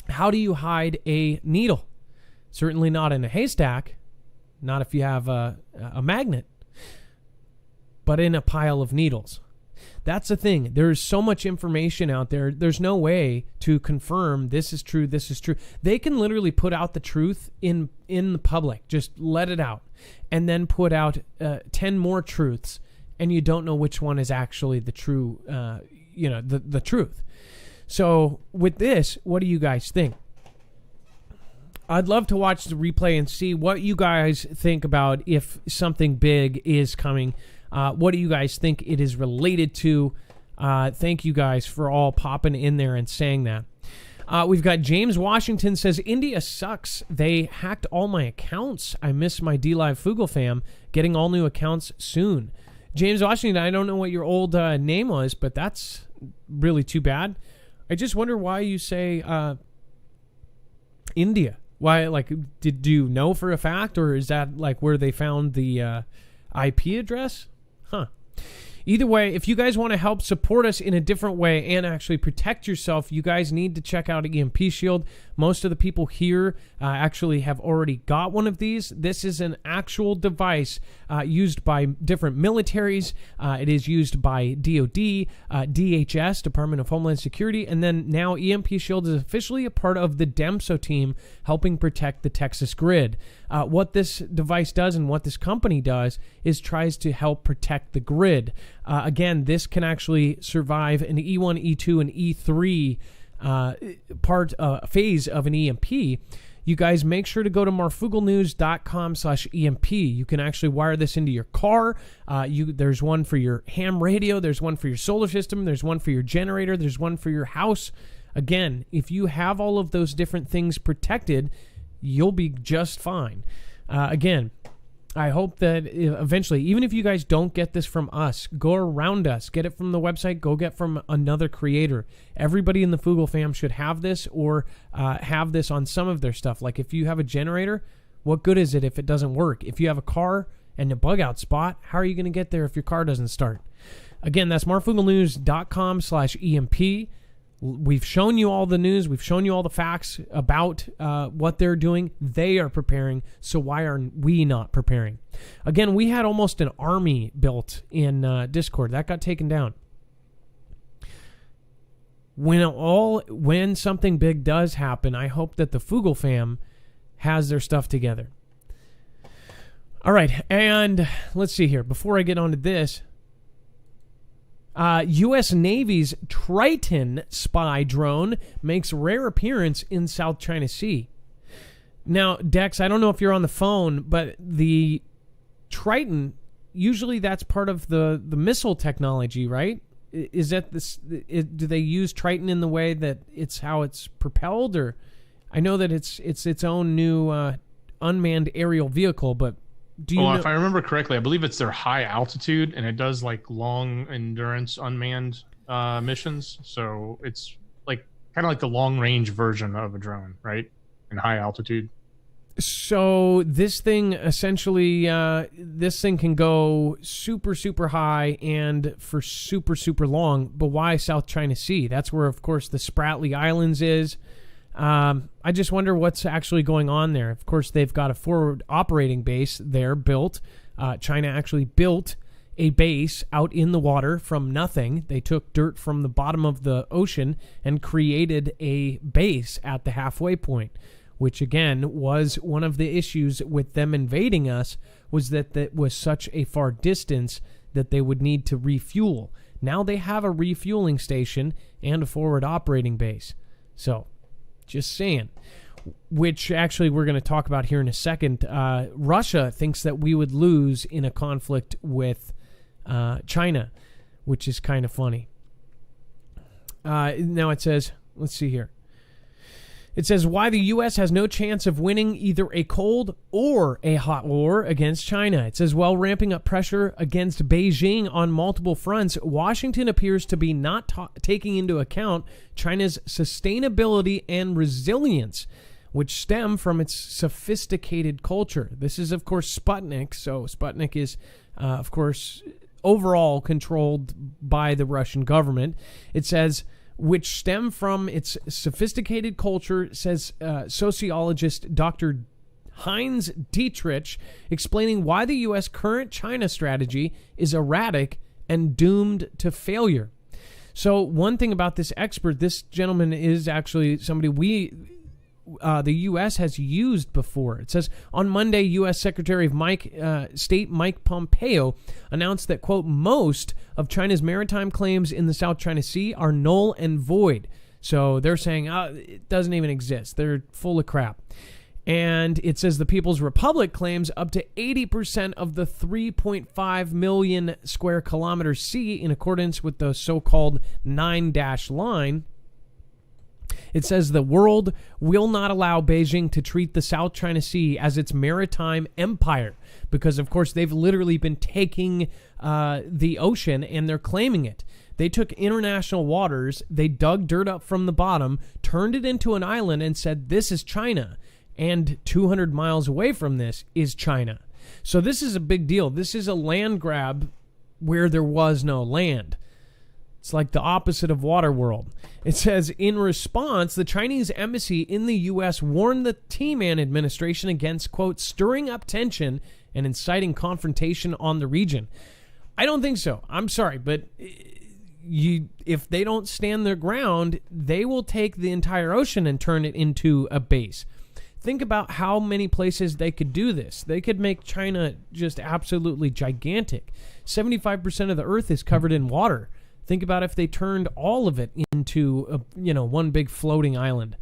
how do you hide a needle? Certainly not in a haystack. Not if you have a magnet, but in a pile of needles. That's the thing. There's so much information out there. There's no way to confirm this is true, this is true. They can literally put out the truth in the public. Just let it out. And then put out 10 more truths, and you don't know which one is actually the true, the truth. So with this, what do you guys think? I'd love to watch the replay and see what you guys think about if something big is coming. What do you guys think it is related to? Thank you guys for all popping in there and saying that. We've got James Washington says, India sucks. They hacked all my accounts. I miss my DLive Foogle fam. Getting all new accounts soon. James Washington, I don't know what your old name was, but that's really too bad. I just wonder why you say India. Why, did you know for a fact, or is that, where they found the IP address? Huh. Either way, if you guys want to help support us in a different way and actually protect yourself, you guys need to check out EMP Shield. Most of the people here actually have already got one of these. This is an actual device used by different militaries. It is used by DoD, DHS, Department of Homeland Security, and then now EMP Shield is officially a part of the DEMSO team helping protect the Texas grid. What this device does and what this company does is tries to help protect the grid. Again, this can actually survive an E1, E2, and E3 phase of an EMP. You guys make sure to go to marfooglenews.com/EMP. You can actually wire this into your car. There's one for your ham radio. There's one for your solar system. There's one for your generator. There's one for your house. Again, if you have all of those different things protected, you'll be just fine. Again, I hope that eventually, even if you guys don't get this from us, go around us, get it from the website, go get from another creator. Everybody in the Foogle fam should have this or have this on some of their stuff. Like if you have a generator, what good is it if it doesn't work? If you have a car and a bug out spot, how are you going to get there if your car doesn't start? Again, that's marfooglenews.com/EMP. We've shown you all the news. We've shown you all the facts about what they're doing. They are preparing, so why are we not preparing? Again, we had almost an army built in Discord. That got taken down. When something big does happen, I hope that the Foogle fam has their stuff together. All right, and let's see here. Before I get on to this, U.S. Navy's Triton spy drone makes rare appearance in South China Sea. Now, Dex, I don't know if you're on the phone, but the Triton, usually that's part of the missile technology, right? Is that this? Do they use Triton in the way that it's how it's propelled, or I know that it's its own new unmanned aerial vehicle, but do you know? If I remember correctly, I believe it's their high altitude, and it does like long endurance unmanned missions. So it's like kind of like the long range version of a drone, right? In high altitude. So this thing essentially, this thing can go super, super high and for super, super long. But why South China Sea? That's where, of course, the Spratly Islands is. I just wonder what's actually going on there. Of course, they've got a forward operating base there built. China actually built a base out in the water from nothing. They took dirt from the bottom of the ocean and created a base at the halfway point, which again was one of the issues with them invading us, was that that was such a far distance that they would need to refuel. Now they have a refueling station and a forward operating base. So, just saying. Which actually we're going to talk about here in a second. Russia thinks that we would lose in a conflict with China, which is kind of funny. Now it says, let's see here. It says why the U.S. has no chance of winning either a cold or a hot war against China. It says while ramping up pressure against Beijing on multiple fronts, Washington appears to be not taking into account China's sustainability and resilience, which stem from its sophisticated culture. This is, of course, Sputnik. So Sputnik is, of course, overall controlled by the Russian government. It says, which stem from its sophisticated culture, says sociologist Dr. Heinz Dietrich, explaining why the U.S. current China strategy is erratic and doomed to failure. So one thing about this expert, this gentleman is actually somebody the U.S. has used before. It says, on Monday, U.S. Secretary of State Mike Pompeo announced that, quote, most of China's maritime claims in the South China Sea are null and void. So they're saying it doesn't even exist. They're full of crap. And it says the People's Republic claims up to 80% of the 3.5 million square kilometer sea in accordance with the so-called 9-dash line. It says the world will not allow Beijing to treat the South China Sea as its maritime empire because, of course, they've literally been taking the ocean and they're claiming it. They took international waters, they dug dirt up from the bottom, turned it into an island and said, this is China. And 200 miles away from this is China. So this is a big deal. This is a land grab where there was no land. It's like the opposite of Waterworld. It says, in response, the Chinese embassy in the U.S. warned the T-Man administration against, quote, stirring up tension and inciting confrontation on the region. I don't think so. I'm sorry, but if they don't stand their ground, they will take the entire ocean and turn it into a base. Think about how many places they could do this. They could make China just absolutely gigantic. 75% of the earth is covered in water. Think about if they turned all of it into one big floating island.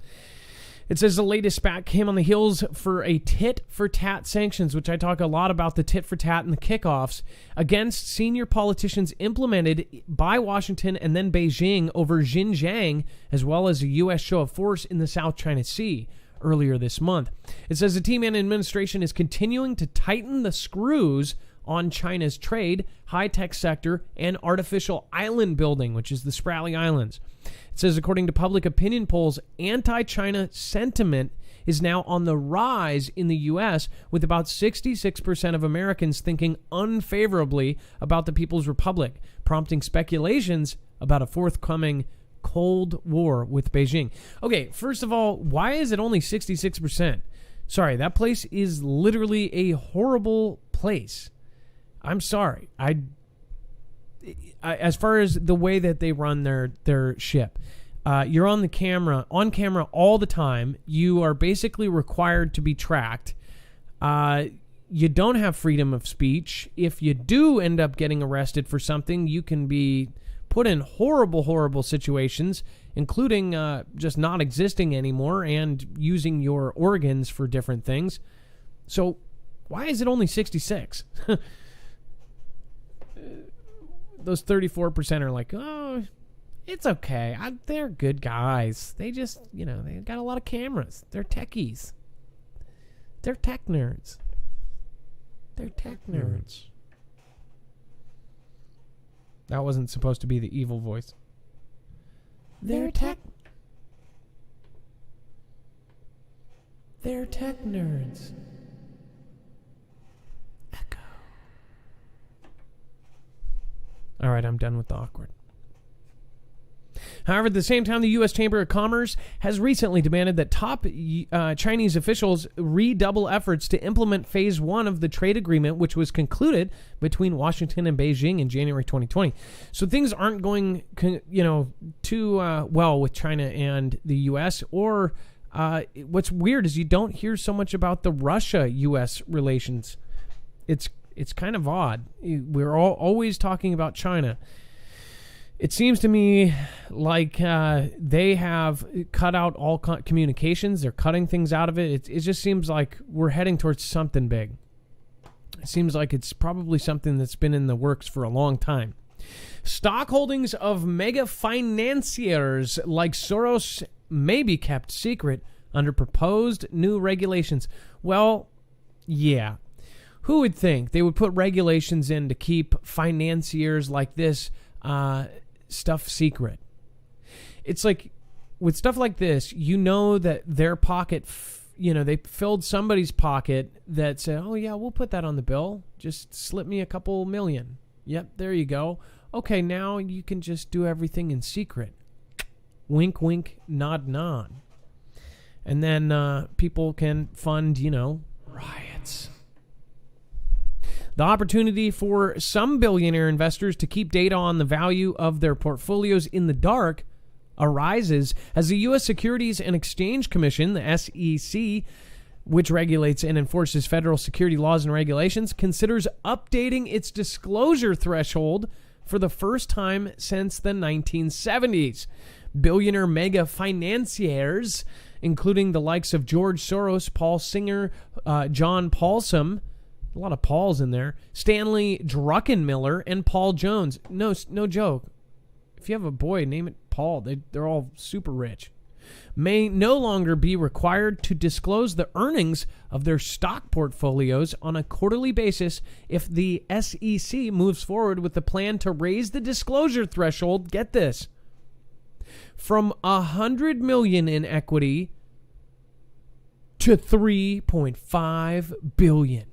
It says the latest spat came on the heels for a tit-for-tat sanctions, which I talk a lot about the tit-for-tat and the kickoffs, against senior politicians implemented by Washington and then Beijing over Xinjiang, as well as a U.S. show of force in the South China Sea earlier this month. It says the T-Man administration is continuing to tighten the screws on China's trade, high-tech sector, and artificial island building, which is the Spratly Islands. It says, according to public opinion polls, anti-China sentiment is now on the rise in the U.S., with about 66% of Americans thinking unfavorably about the People's Republic, prompting speculations about a forthcoming Cold War with Beijing. Okay, first of all, why is it only 66%? Sorry, that place is literally a horrible place. I'm sorry. I as far as the way that they run their ship, you're on camera all the time. You are basically required to be tracked. You don't have freedom of speech. If you do end up getting arrested for something, you can be put in horrible, horrible situations, including just not existing anymore and using your organs for different things. So why is it only 66? Those 34% are like, oh, it's okay. They're good guys. They just, they got a lot of cameras. They're techies. They're tech nerds. They're tech nerds. That wasn't supposed to be the evil voice. They're tech nerds. Echo. All right, I'm done with the awkward. However, at the same time, the U.S. Chamber of Commerce has recently demanded that top Chinese officials redouble efforts to implement Phase 1 of the trade agreement, which was concluded between Washington and Beijing in January 2020. So things aren't going, too well with China and the U.S. Or what's weird is you don't hear so much about the Russia-U.S. relations. It's kind of odd. We're always talking about China. It seems to me like they have cut out all communications. They're cutting things out of it. It just seems like we're heading towards something big. It seems like it's probably something that's been in the works for a long time. Stock holdings of mega financiers like Soros may be kept secret under proposed new regulations. Well, yeah. Who would think they would put regulations in to keep financiers like this stuff secret? It's like with stuff like this, that their pocket, they filled somebody's pocket that said, oh yeah, we'll put that on the bill. Just slip me a couple million. Yep, there you go. Okay, now you can just do everything in secret. Wink, wink, nod, nod. And then people can fund, riots. The opportunity for some billionaire investors to keep data on the value of their portfolios in the dark arises as the U.S. Securities and Exchange Commission, the SEC, which regulates and enforces federal security laws and regulations, considers updating its disclosure threshold for the first time since the 1970s. Billionaire mega financiers, including the likes of George Soros, Paul Singer, John Paulson, a lot of Pauls in there, Stanley Druckenmiller, and Paul Jones. No joke. If you have a boy, name it Paul. They're all super rich. May no longer be required to disclose the earnings of their stock portfolios on a quarterly basis if the SEC moves forward with the plan to raise the disclosure threshold, get this, from $100 million in equity to $3.5 billion.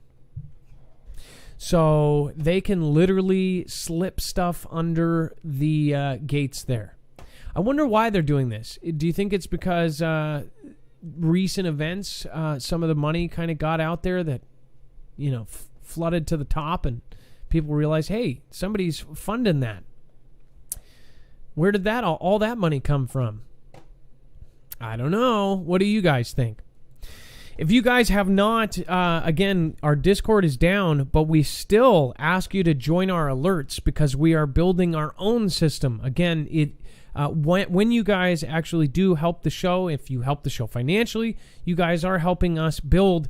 So they can literally slip stuff under the gates there. I wonder why they're doing this. Do you think it's because recent events, some of the money kind of got out there that, flooded to the top and people realize, hey, somebody's funding that? Where did that all that money come from? I don't know. What do you guys think? If you guys have not, again, our Discord is down, but we still ask you to join our alerts because we are building our own system. Again, when you guys actually do help the show, if you help the show financially, you guys are helping us build.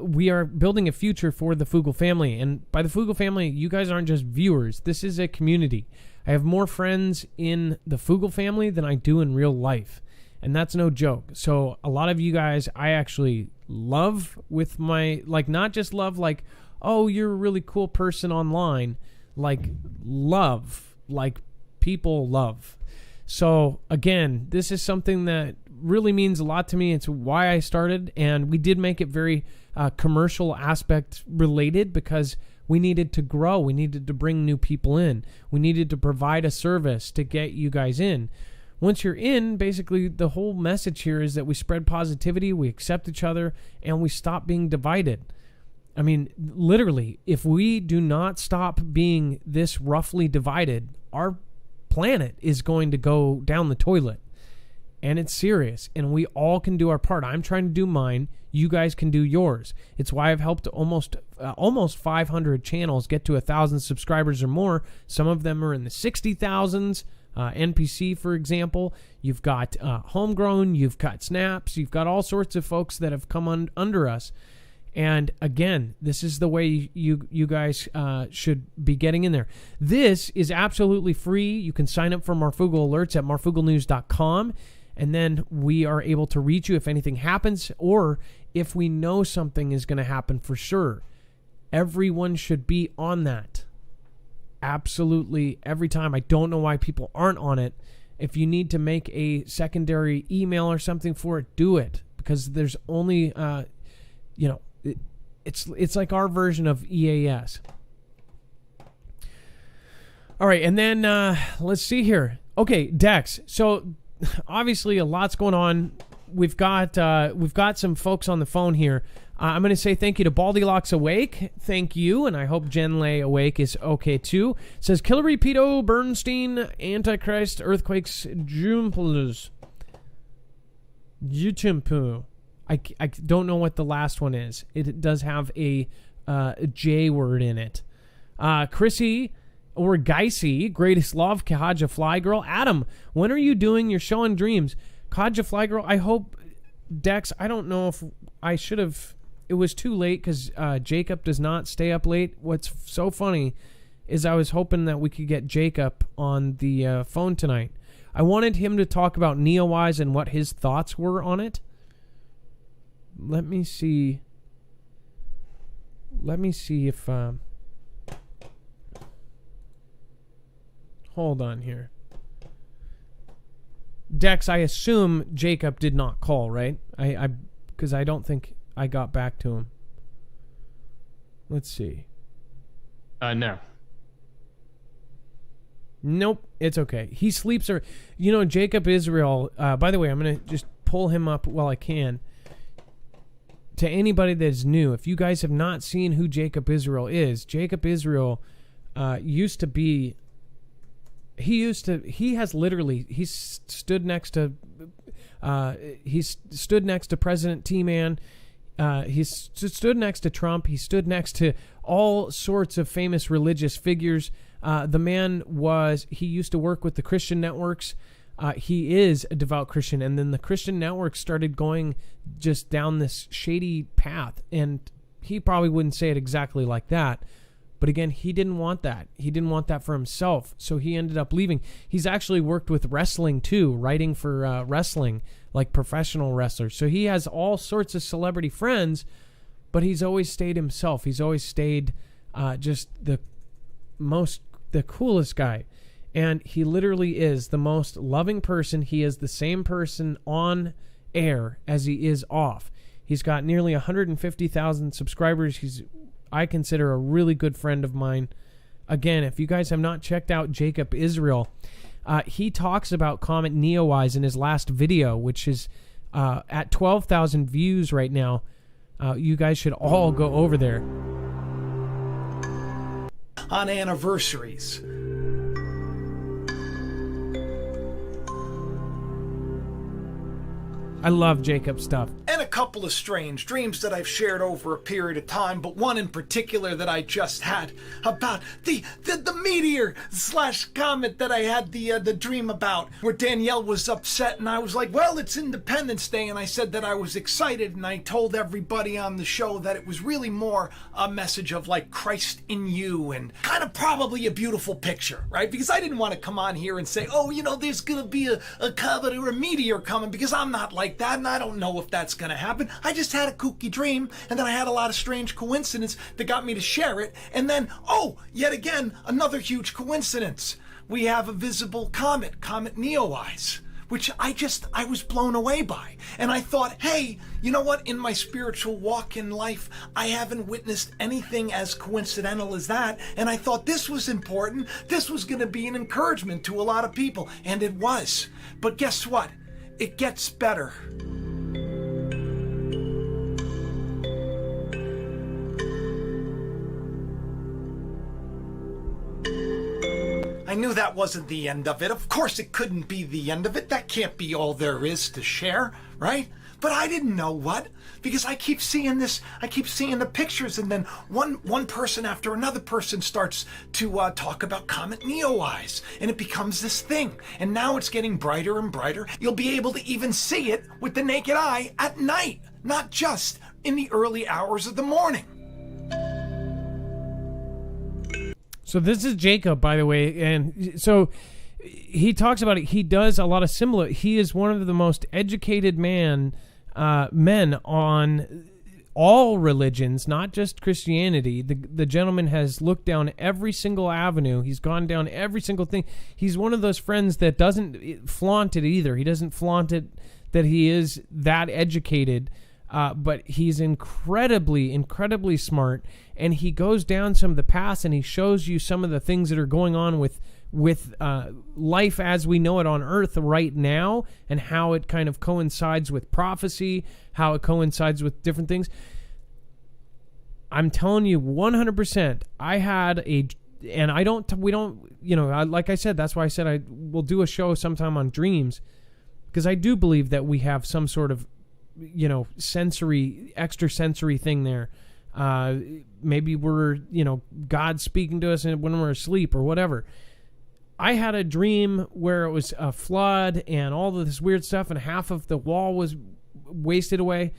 We are building a future for the Foogle family. And by the Foogle family, you guys aren't just viewers. This is a community. I have more friends in the Foogle family than I do in real life. And that's no joke. So a lot of you guys I actually love with my, not just love oh, you're a really cool person online. Love. People love. So again, this is something that really means a lot to me. It's why I started. And we did make it very commercial aspect related because we needed to grow. We needed to bring new people in. We needed to provide a service to get you guys in. Once you're in, basically the whole message here is that we spread positivity, we accept each other, and we stop being divided. I mean, literally, if we do not stop being this roughly divided, our planet is going to go down the toilet. And it's serious, and we all can do our part. I'm trying to do mine. You guys can do yours. It's why I've helped almost 500 channels get to 1,000 subscribers or more. Some of them are in the 60,000s. NPC, for example. You've got Homegrown, you've got Snaps, you've got all sorts of folks that have come under us. And again, this is the way you guys should be getting in there. This is absolutely free. You can sign up for Marfoogle alerts at marfooglenews.com, and then we are able to reach you if anything happens or if we know something is going to happen for sure. Everyone should be on that. Absolutely every time. I don't know why people aren't on it. If you need to make a secondary email or something for it, do it, because there's only it's like our version of EAS. All right, and then let's see here. Okay, Dex. So obviously a lot's going on. We've got some folks on the phone here. I'm going to say thank you to Baldylocks Awake. Thank you, and I hope Jen Lay Awake is okay too. It says Killary Pedo Bernstein Antichrist Earthquakes Jumpers Jutimpu. I don't know what the last one is. It does have a J word in it. Chrissy or Geisy, Greatest Love, Kahaja Fly Girl. Adam, when are you doing your show on Dreams? Kahaja Fly Girl, I hope, Dex, I don't know if I should have. It was too late because Jacob does not stay up late. What's so funny is I was hoping that we could get Jacob on the phone tonight. I wanted him to talk about NEOWISE and what his thoughts were on it. Let me see if hold on here. Dex, I assume Jacob did not call, right? I because I don't think I got back to him. Let's see. No. Nope, it's okay. He sleeps or Jacob Israel, by the way, I'm going to just pull him up while I can. To anybody that's new, if you guys have not seen who Jacob Israel is, Jacob Israel used to be he stood next to President T-Man. He stood next to Trump. He stood next to all sorts of famous religious figures. The man he used to work with the Christian networks. He is a devout Christian. And then the Christian network started going just down this shady path. And he probably wouldn't say it exactly like that. But again, he didn't want that. He didn't want that for himself. So he ended up leaving. He's actually worked with wrestling too, writing for wrestling, like professional wrestlers. So he has all sorts of celebrity friends, but he's always stayed himself. He's always stayed just the coolest guy. And he literally is the most loving person. He is the same person on air as he is off. He's got nearly 150,000 subscribers. He's I consider a really good friend of mine. Again, if you guys have not checked out Jacob Israel, he talks about Comet NEOWISE in his last video, which is at 12,000 views right now. You guys should all go over there. On anniversaries. I love Jacob's stuff. And a couple of strange dreams that I've shared over a period of time, but one in particular that I just had about the meteor / comet that I had the dream about, where Danielle was upset and I was like, well, it's Independence Day, and I said that I was excited, and I told everybody on the show that it was really more a message of like Christ in you and kind of probably a beautiful picture, right? Because I didn't want to come on here and say, oh, you know, there's gonna be a comet or a meteor coming, because I'm not like that, and I don't know if that's gonna happen. I just had a kooky dream, and then I had a lot of strange coincidence that got me to share it, and then, oh, yet again, another huge coincidence. We have a visible comet NEOWISE, which I was blown away by. And I thought, hey, you know what? In my spiritual walk in life, I haven't witnessed anything as coincidental as that. And I thought this was important. This was going to be an encouragement to a lot of people. And it was. But guess what? It gets better. I knew that wasn't the end of it. Of course it couldn't be the end of it. That can't be all there is to share, right? But I didn't know what, because I keep seeing this, I keep seeing the pictures, and then one person after another person starts to talk about Comet NEOWISE, and it becomes this thing. And now it's getting brighter and brighter. You'll be able to even see it with the naked eye at night, not just in the early hours of the morning. So this is Jacob, by the way, and so he talks about it. He does a lot of similar. He is one of the most educated men on all religions, not just Christianity. The gentleman has looked down every single avenue. He's gone down every single thing. He's one of those friends that doesn't flaunt it either. He doesn't flaunt it that he is that educated. But he's incredibly smart, and he goes down some of the paths, and he shows you some of the things that are going on with life as we know it on Earth right now, and how it kind of coincides with prophecy, how it coincides with different things. I'm telling you 100%, like I said, that's why I said I will do a show sometime on dreams, because I do believe that we have some sort of extrasensory thing there. Maybe we're, God speaking to us when we're asleep or whatever. I had a dream where it was a flood and all of this weird stuff, and half of the wall was wasted away.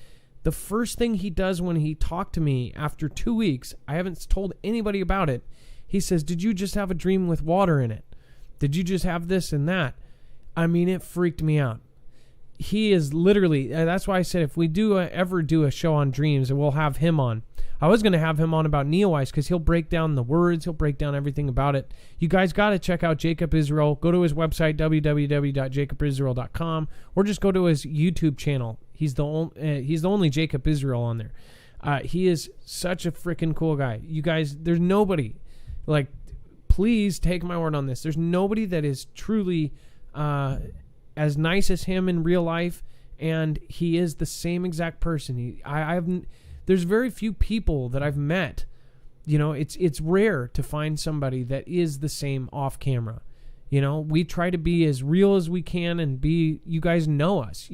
The first thing he does when he talked to me after 2 weeks, I haven't told anybody about it. He says, "Did you just have a dream with water in it? Did you just have this and that?" I mean, it freaked me out. He is literally, that's why I said if we ever do a show on dreams, we'll have him on. I was going to have him on about NEOWISE, because he'll break down the words, he'll break down everything about it. You guys got to check out Jacob Israel. Go to his website, www.jacobisrael.com, or just go to his YouTube channel. He's the only Jacob Israel on there. He is such a freaking cool guy. You guys, there's nobody, like, please take my word on this. There's nobody that is truly as nice as him in real life, and he is the same exact person. There's very few people that I've met. It's rare to find somebody that is the same off camera. We try to be as real as we can and be. You guys know us.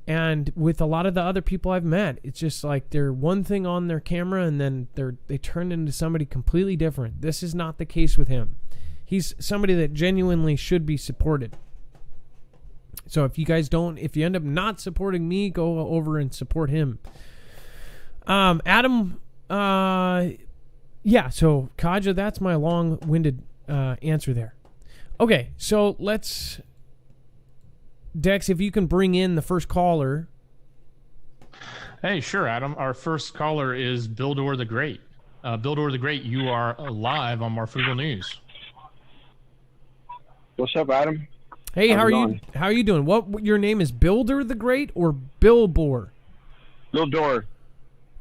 And with a lot of the other people I've met, it's just like they're one thing on their camera, and then they turn into somebody completely different. This is not the case with him. He's somebody that genuinely should be supported. So if you end up not supporting me, go over and support him. Adam, so Kaja, that's my long-winded answer there. Okay, so let's... Dex, if you can bring in the first caller. Hey, sure, Adam. Our first caller is Bildor the Great. Bildor the Great, you are live on Marfoogle News. What's up, Adam? Hey, How's how it are you? going? How are you doing? What your name is? Builder the Great or Billboard? Bill Dorr.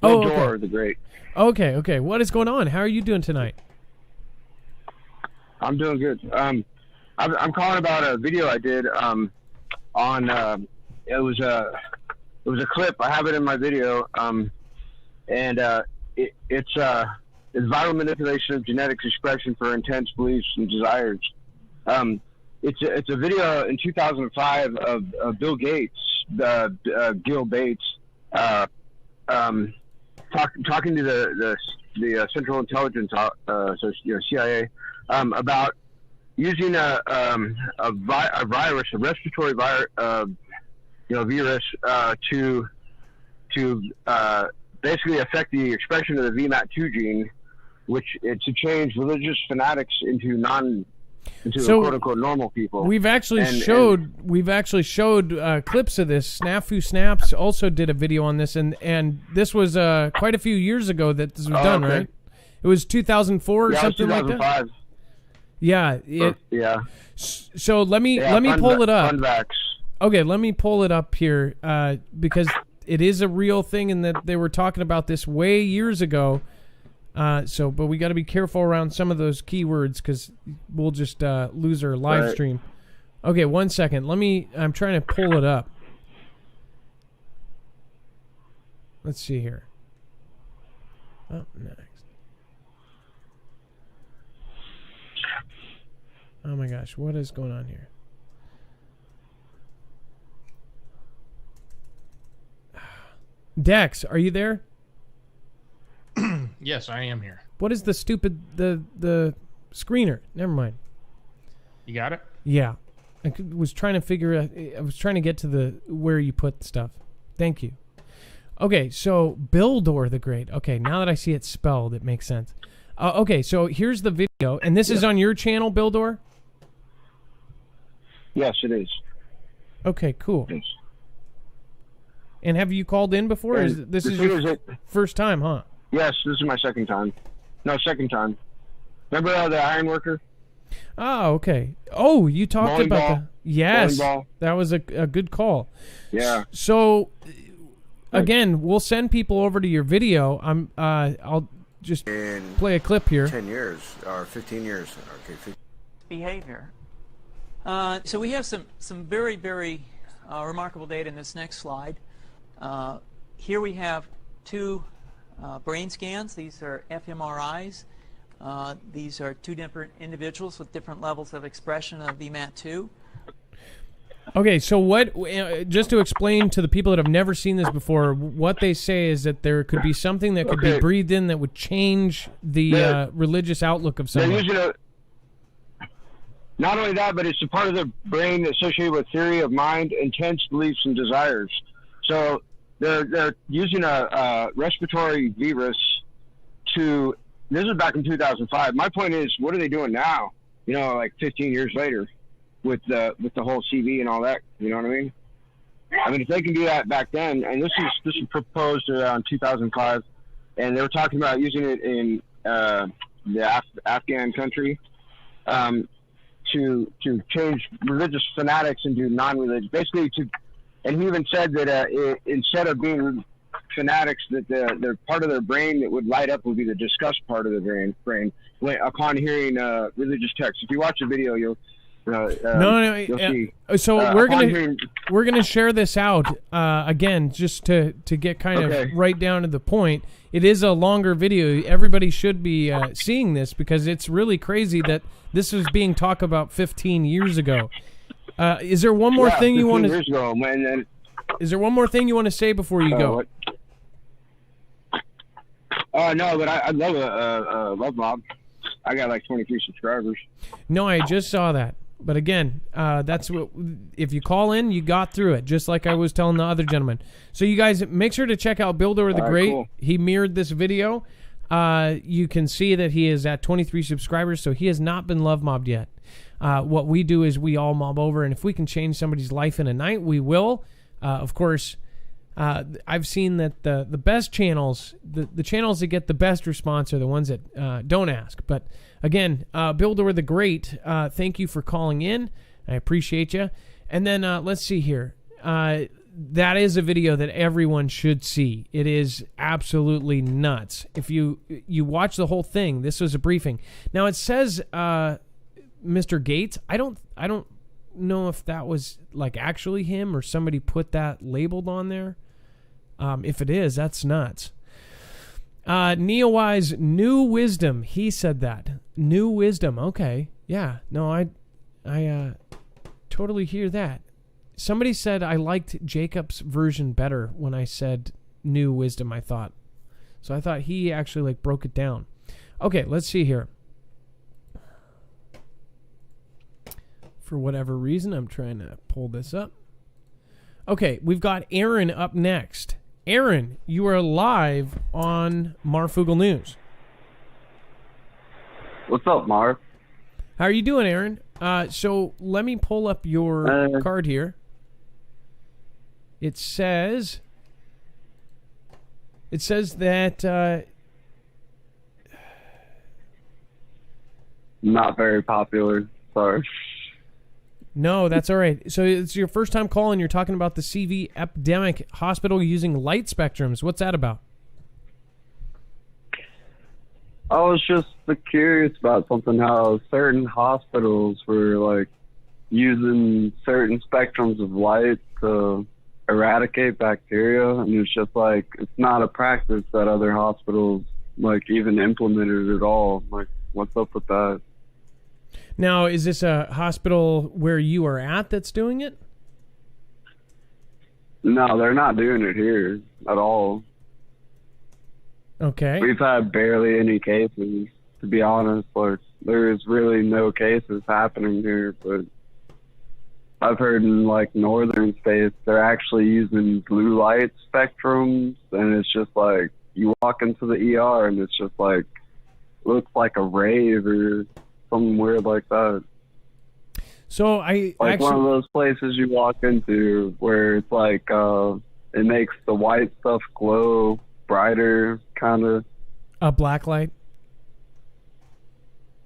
Oh, Bill okay. Dorr, the great. Okay. What is going on? How are you doing tonight? I'm doing good. I'm calling about a video I did on. It was a clip. I have it in my video. It's viral manipulation of genetics expression for intense beliefs and desires. It's a video in 2005 of Bill Gates, Gil Bates, talking to the Central Intelligence, CIA, about using a virus, a respiratory virus, to basically affect the expression of the VMAT2 gene, which to change religious fanatics into quote unquote normal people. We've actually showed clips of this. Snafu Snaps also did a video on this, and this was quite a few years ago that this was done, okay. right? It was 2004 or something like that. 2005. Yeah. Yeah. So let me pull it up. Funvax. Okay, let me pull it up here because it is a real thing, and that they were talking about this way years ago. But we got to be careful around some of those keywords because we'll just lose our live Right. stream. Okay, 1 second. I'm trying to pull it up. Let's see here. Up next. Oh my gosh, what is going on here? Dex, are you there? Yes, I am here. What is the the screener? Never mind. You got it? Yeah. Was trying to figure out, I was trying to get to where you put stuff. Thank you. Okay, so Bildor the Great. Okay, now that I see it spelled, it makes sense. Okay, so here's the video, and this is on your channel, Bildor? Yes, it is. Okay, cool. Yes. And have you called in before? Or this is your first time, huh? Yes, this is my second time. No, second time. Remember the iron worker? Oh, okay. Oh, you talked Bowling about ball. the... Yes, Bowling ball. that was a good call. Yeah. So, again, we'll send people over to your video. I'll just play a clip here. 10 years or 15 years. Okay, 15. Behavior. So we have some very, very remarkable data in this next slide. Here we have two brain scans. These are fMRIs. These are two different individuals with different levels of expression of VMAT2. Okay, so what? Just to explain to the people that have never seen this before, what they say is that there could be something that could be breathed in that would change the religious outlook of someone. Not only that, but it's a part of the brain associated with theory of mind, intense beliefs, and desires. So they're using a respiratory virus to. This is back in 2005. My point is, what are they doing now? You know, like 15 years later, with the whole CV and all that. You know what I mean? I mean, if they can do that back then, and this is proposed around 2005, and they were talking about using it in the Afghan country. To change religious fanatics into non-religious, basically and he even said that instead of being fanatics, that the part of their brain that would light up would be the disgust part of the brain upon hearing religious text. If you watch the video, you'll you'll see. So we're gonna share this out again, just to get kind of right down to the point. It is a longer video. Everybody should be seeing this because it's really crazy that this was being talked about 15 years ago. Is there one more thing you want to? Years ago, man. Is there one more thing you want to say before you go? No, but I love Love Mob. I got like 23 subscribers. No, I just saw that. But again, that's what. If you call in, you got through it, just like I was telling the other gentleman. So you guys make sure to check out Builder the Great. Cool. He mirrored this video. You can see that he is at 23 subscribers, so he has not been love mobbed yet. What we do is we all mob over, and if we can change somebody's life in a night, we will. Of course, I've seen that the best channels, the channels that get the best response are the ones that don't ask. But again, Builder the Great, thank you for calling in. I appreciate you. And then let's see here. That is a video that everyone should see. It is absolutely nuts. If you watch the whole thing, this was a briefing. Now it says Mr. Gates. I don't know if that was like actually him or somebody put that labeled on there. If it is, that's nuts. NEOWISE, new wisdom. He said that. New wisdom. Okay. Yeah. No, I totally hear that. Somebody said I liked Jacob's version better when I said new wisdom, I thought. So I thought he actually like broke it down. Okay, let's see here. For whatever reason, I'm trying to pull this up. Okay, we've got Aaron up next. Aaron, you are live on Marfoogle News. What's up, Marv? How are you doing, Aaron? So let me pull up your card here. It says that not very popular. Sorry. No, that's all right. So it's your first time calling. You're talking about the CV epidemic, hospital using light spectrums. What's that about? I was just curious about something, how certain hospitals were like using certain spectrums of light to eradicate bacteria, and it's just like it's not a practice that other hospitals like even implemented at all. Like, what's up with that? Now, is this a hospital where you are at that's doing it? No, they're not doing it here at all. Okay. We've had barely any cases, to be honest. Like, there's really no cases happening here, but I've heard in like northern states they're actually using blue light spectrums, and it's just like you walk into the ER and it's just like looks like a rave or something weird like that. So I like actually, one of those places you walk into where it's like it makes the white stuff glow brighter, kind of. A black light.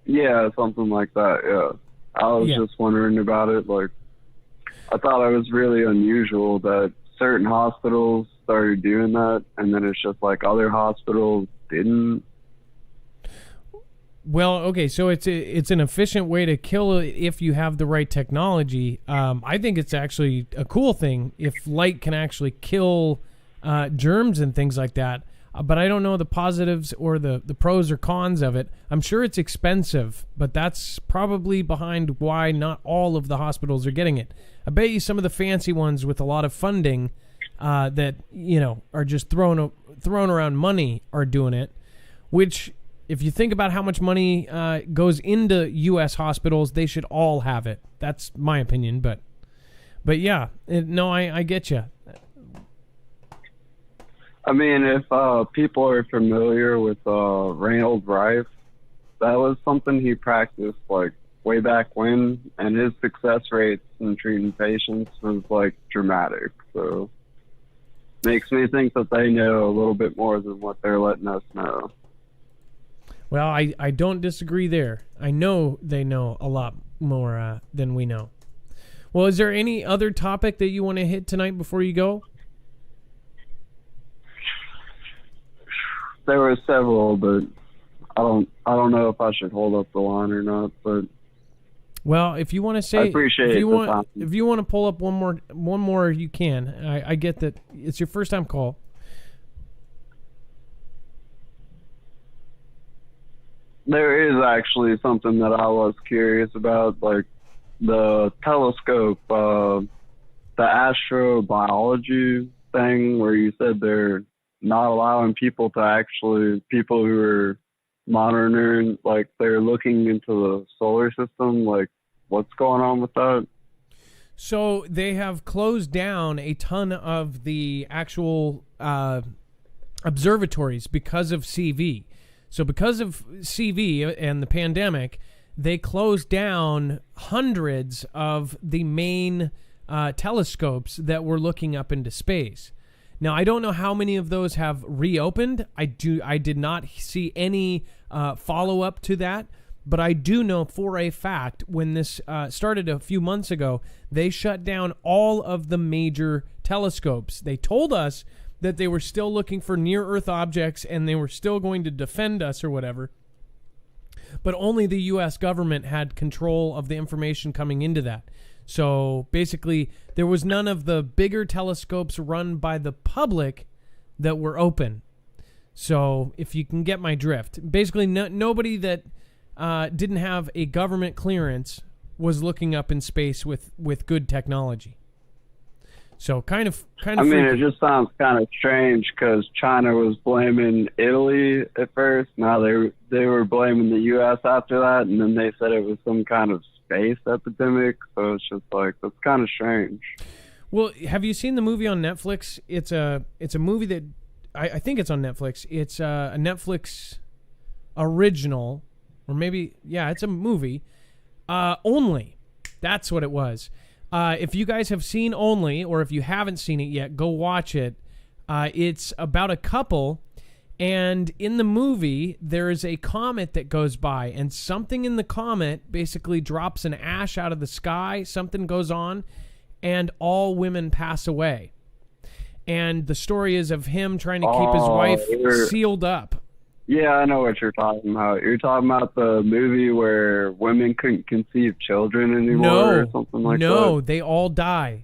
Yeah, something like that. Yeah, I was just wondering about it. Like, I thought it was really unusual that certain hospitals started doing that, and then it's just like other hospitals didn't. Well, okay, so it's an efficient way to kill it if you have the right technology. I think it's actually a cool thing if light can actually kill germs and things like that. But I don't know the positives or the pros or cons of it. I'm sure it's expensive, but that's probably behind why not all of the hospitals are getting it. I bet you some of the fancy ones with a lot of funding that, you know, are just thrown around money are doing it, which, if you think about how much money goes into U.S. hospitals, they should all have it. That's my opinion, but yeah, I get you. I mean, if people are familiar with Reynold Rife, that was something he practiced like way back when, and his success rates in treating patients was like dramatic. So makes me think that they know a little bit more than what they're letting us know. Well, I don't disagree there. I know they know a lot more than we know. Well, is there any other topic that you want to hit tonight before you go? There were several, but I don't know if I should hold up the line or not. But well, if you want to say, I appreciate if you want to pull up one more, you can. I get that it's your first time call. There is actually something that I was curious about, like the telescope, the astrobiology thing, where you said they're not allowing people who are monitoring, like they're looking into the solar system. Like, what's going on with that? So they have closed down a ton of the actual observatories because of CV. So because of CV and the pandemic, they closed down hundreds of the main telescopes that were looking up into space. Now, I don't know how many of those have reopened. I did not see any follow-up to that. But I do know for a fact when this started a few months ago, they shut down all of the major telescopes. They told us that they were still looking for near-Earth objects and they were still going to defend us or whatever. But only the U.S. government had control of the information coming into that. So basically, there was none of the bigger telescopes run by the public that were open. So if you can get my drift. Basically, nobody that didn't have a government clearance was looking up in space with good technology. So kind of. I mean, freaky. it just sounds kind of strange because China was blaming Italy at first. Now they were blaming the U.S. after that, and then they said it was some kind of space epidemic. So it's just like, that's kind of strange. Well, have you seen the movie on Netflix? It's a movie that I think it's on Netflix. It's a Netflix original, or maybe it's a movie. Only, that's what it was. If you guys have seen Only, or if you haven't seen it yet, go watch it. It's about a couple, and in the movie, there is a comet that goes by, and something in the comet basically drops an ash out of the sky, something goes on, and all women pass away. And the story is of him trying to keep his wife sealed up. Yeah, I know what you're talking about. You're talking about the movie where women couldn't conceive children anymore or something like that? No, they all die.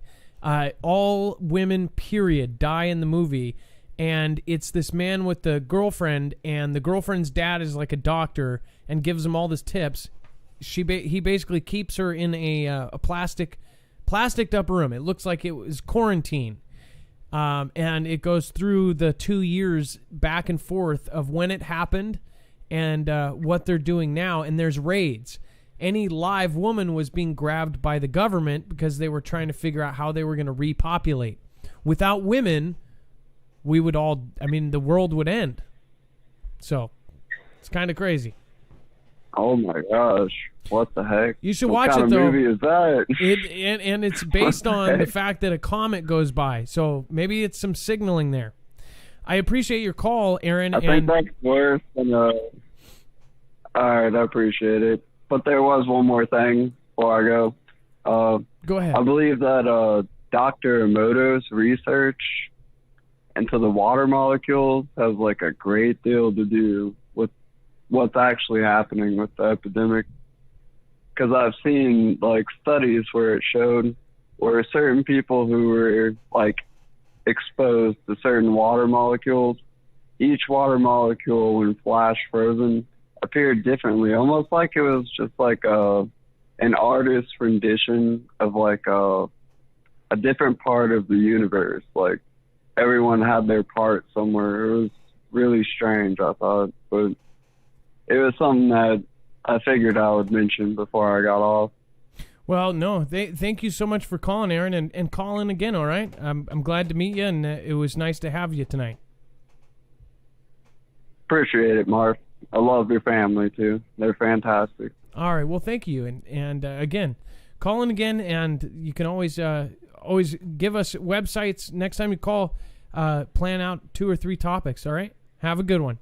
All women, period, die in the movie. And it's this man with the girlfriend, and the girlfriend's dad is like a doctor and gives him all these tips. He basically keeps her in a plasticed up room. It looks like it was quarantine. And it goes through the 2 years back and forth of when it happened and what they're doing now. And there's raids. Any live woman was being grabbed by the government because they were trying to figure out how they were going to repopulate. Without women, the world would end. So it's kind of crazy. Oh my gosh. What the heck? You should what watch kind it, though. What movie is that? And it's based on the fact that a comet goes by. So maybe it's some signaling there. I appreciate your call, Aaron. I think that's worse than all right, I appreciate it. But there was one more thing before I go. Go ahead. I believe that Dr. Emoto's research into the water molecules has like a great deal to do with what's actually happening with the epidemic. Because I've seen like studies where it showed where certain people who were like exposed to certain water molecules, each water molecule when flash frozen appeared differently, almost like it was just like an artist's rendition of like a different part of the universe. Like everyone had their part somewhere. It was really strange, I thought, but it was something that I figured I would mention before I got off. Well, no, thank you so much for calling, Aaron, and call in again, all right? I'm glad to meet you, and it was nice to have you tonight. Appreciate it, Marv. I love your family, too. They're fantastic. All right, well, thank you. And again, call in again, and you can always give us websites. Next time you call, plan out 2 or 3 topics, all right? Have a good one.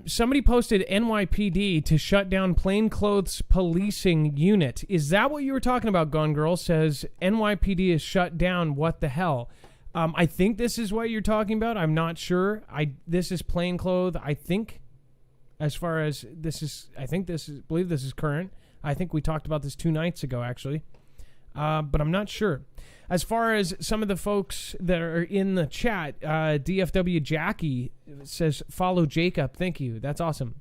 Somebody posted NYPD to shut down plainclothes policing unit. Is that what you were talking about, Gone Girl? Says NYPD is shut down. What the hell? I think this is what you're talking about. I'm not sure. This is plainclothes. I think, as far as this is, believe this is current. I think we talked about this 2 nights ago, actually. But I'm not sure. As far as some of the folks that are in the chat, DFW Jackie says, follow Jacob. Thank you. That's awesome.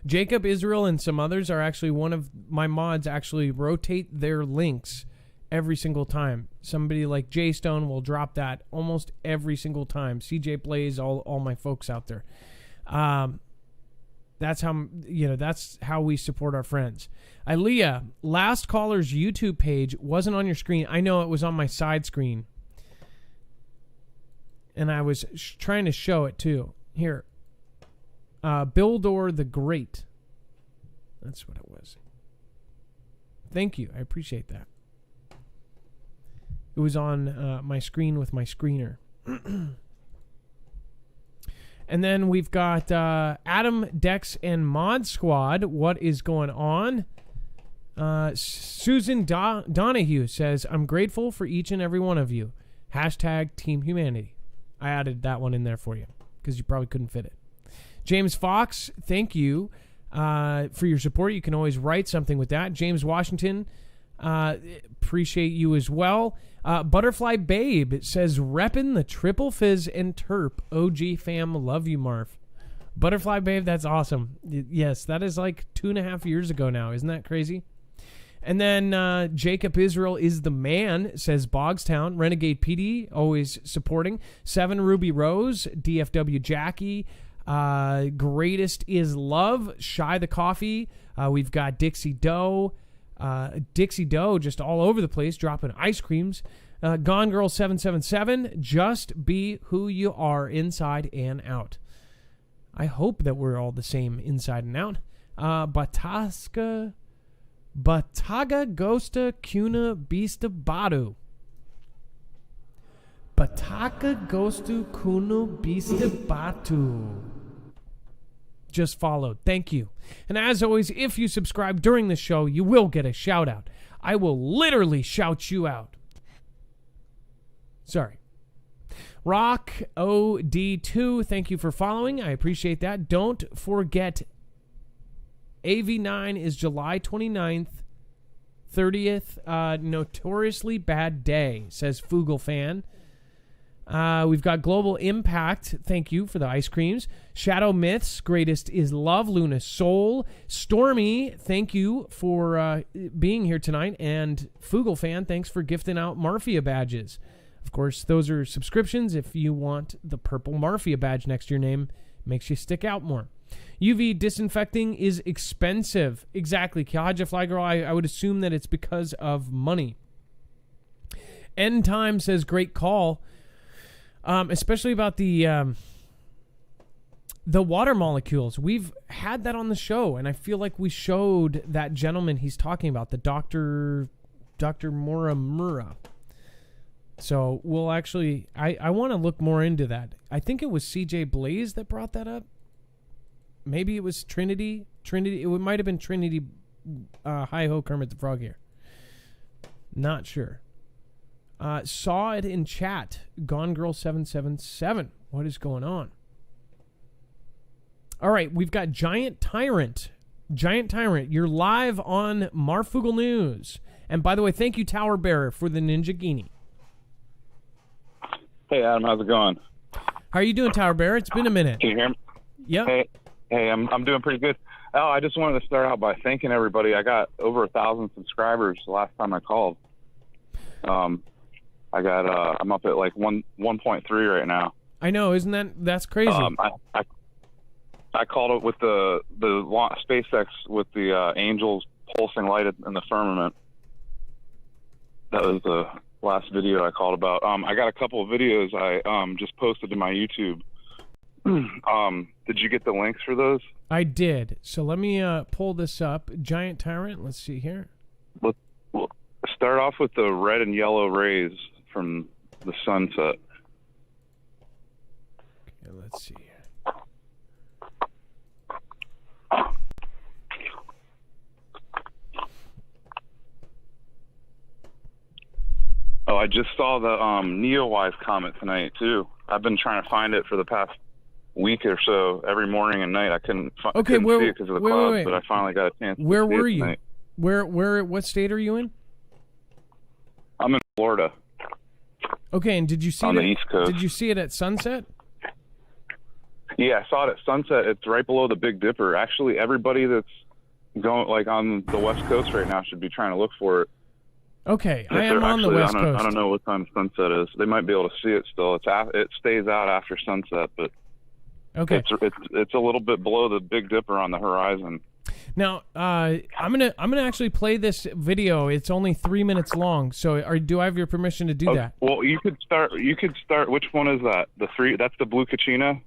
Jacob, Israel, and some others are actually one of my mods actually rotate their links every single time. Somebody like Jay Stone will drop that almost every single time. CJ Plays, all my folks out there. That's how we support our friends. Aaliyah, last caller's YouTube page wasn't on your screen. I know it was on my side screen. And I was trying to show it too. Here. Bildor the Great. That's what it was. Thank you. I appreciate that. It was on my screen with my screener. And then we've got Adam, Dex, and Mod Squad. What is going on? Susan Donahue says, I'm grateful for each and every one of you. Hashtag Team Humanity. I added that one in there for you because you probably couldn't fit it. James Fox, thank you for your support. You can always write something with that. James Washington, appreciate you as well. Butterfly Babe says, reppin' the Triple Fizz and Terp. OG fam, love you, Marf. Butterfly Babe, that's awesome. Yes, that is like 2.5 years ago now. Isn't that crazy? And then Jacob Israel is the man, says Bogstown. Renegade PD, always supporting. 7 Ruby Rose, DFW Jackie. Greatest is Love, Shy the Coffee. We've got Dixie Doe. Dixie Doe just all over the place, dropping ice creams. Gone Girl 777, just be who you are inside and out. I hope that we're all the same inside and out. Bataga Gosta Kuna Bista Badu. Bataka Gostu Kuno Bista Batu. Just followed. Thank you. And as always, if you subscribe during the show, you will get a shout out. I will literally shout you out. Sorry. Rock OD2, thank you for following. I appreciate that. Don't forget, AV9 is July 29th, 30th. Notoriously bad day, says Foogle fan. We've got Global Impact. Thank you for the ice creams. Shadow Myths. Greatest is Love. Luna Soul. Stormy. Thank you for being here tonight. And Foogle fan, thanks for gifting out Marfia badges. Of course, those are subscriptions. If you want the purple Marfia badge next to your name, makes you stick out more. UV disinfecting is expensive. Exactly. Kihaja Flygirl, I would assume that it's because of money. End Time says, great call. Especially about the water molecules. We've had that on the show, and I feel like we showed that gentleman he's talking about, the Dr. Muramura. So we'll actually, I want to look more into that. I think it was CJ Blaze that brought that up. Maybe it was Trinity. It might have been Trinity. Hi-ho, Kermit the Frog here. Not sure. Saw it in chat. Gone Girl 777. What is going on? All right, we've got Giant Tyrant. Giant Tyrant, you're live on Marfoogle News. And by the way, thank you, Tower Bearer, for the Ninja Guinea. Hey, Adam, how's it going? How are you doing, Tower Bearer? It's been a minute. Can you hear me? Yeah. Hey, I'm doing pretty good. Oh, I just wanted to start out by thanking everybody. I got over 1,000 subscribers the last time I called. I'm up at like 1.3 right now. I know, that's crazy? I called it with the SpaceX with the angels pulsing light in the firmament. That was the last video I called about. I got a couple of videos I just posted to my YouTube. Did you get the links for those? I did. So let me pull this up. Giant Tyrant. Let's see here. We'll start off with the red and yellow rays from the sunset. Okay, let's see here. Oh, I just saw the NEOWISE comet tonight too. I've been trying to find it for the past week or so. Every morning and night, I couldn't see it because of the clouds, but I finally got a chance. Where were you? Tonight. What state are you in? I'm in Florida. Okay, and did you see on the East Coast? Did you see it at sunset? Yeah, I saw it at sunset. It's right below the Big Dipper. Actually, everybody that's going like on the West Coast right now should be trying to look for it. Okay, I am on the West Coast. I don't know what time sunset is. They might be able to see it still. It stays out after sunset, but okay, it's a little bit below the Big Dipper on the horizon. Now, I'm gonna actually play this video. It's only 3 minutes long. So, do I have your permission to do that? Well, you could start. Which one is that? The three? That's the Blue Kachina?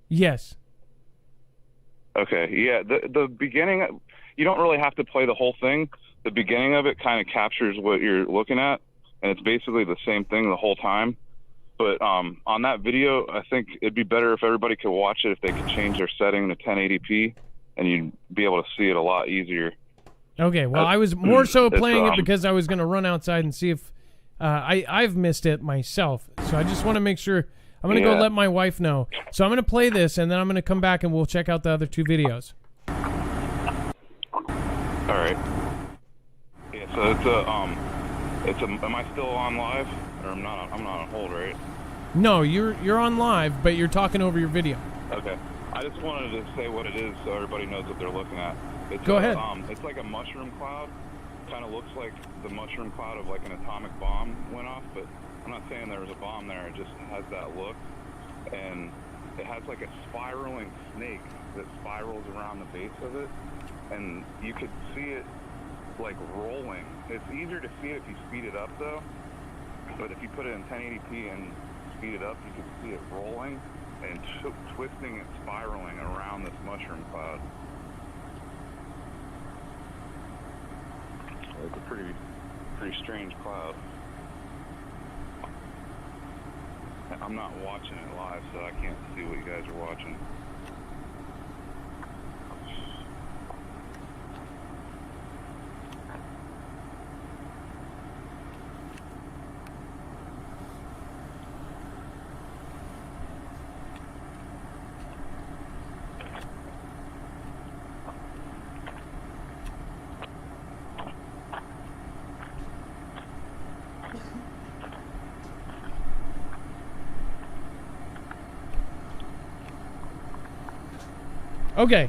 Yes. Okay. Yeah. The beginning. You don't really have to play the whole thing. The beginning of it kind of captures what you're looking at, and it's basically the same thing the whole time. But on that video, I think it'd be better if everybody could watch it if they could change their setting to 1080p, and you'd be able to see it a lot easier. Okay, well, I was more so playing it because I was going to run outside and see if I've missed it myself. So I just want to make sure. I'm going to go let my wife know. So I'm going to play this, and then I'm going to come back and we'll check out the other 2 videos. All right. Yeah, so am I still on live? Or I'm not on hold, right? No, you're on live, but you're talking over your video. Okay. I just wanted to say what it is so everybody knows what they're looking at. Go ahead. It's like a mushroom cloud. Kind of looks like the mushroom cloud of like an atomic bomb went off, but I'm not saying there was a bomb there. It just has that look. And it has like a spiraling snake that spirals around the base of it. And you could see it like rolling. It's easier to see it if you speed it up though. But if you put it in 1080p and speed it up, you can see it rolling and twisting and spiraling around this mushroom cloud. It's a pretty strange cloud. I'm not watching it live, so I can't see what you guys are watching. Okay.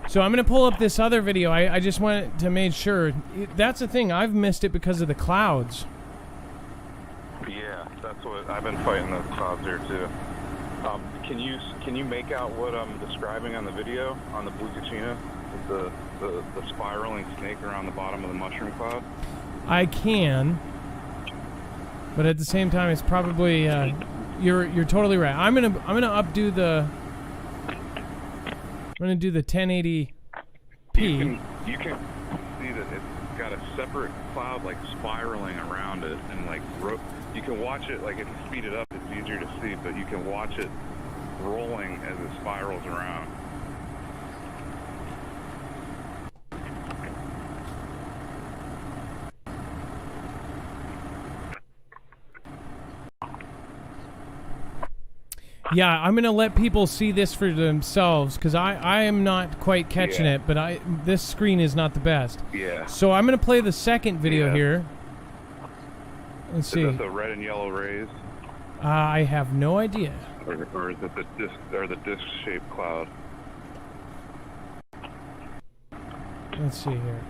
So I'm going to pull up this other video. I just wanted to make sure. That's the thing. I've missed it because of the clouds. Yeah, that's what I've been fighting, those clouds here too. Can you make out what I'm describing on the video on the Blue Kachina with the spiraling snake around the bottom of the mushroom cloud? I can, but at the same time, it's probably you're totally right. I'm gonna updo the. I'm going to do the 1080p. You can see that it's got a separate cloud like spiraling around it, and like you can watch it. Like if you speed it up, it's easier to see, but you can watch it rolling as it spirals around. Yeah, I'm going to let people see this for themselves because I am not quite catching it, but this screen is not the best. Yeah. So I'm going to play the second video here. Let's see. Is that the red and yellow rays? I have no idea. Or is it the disc-shaped cloud? Let's see here.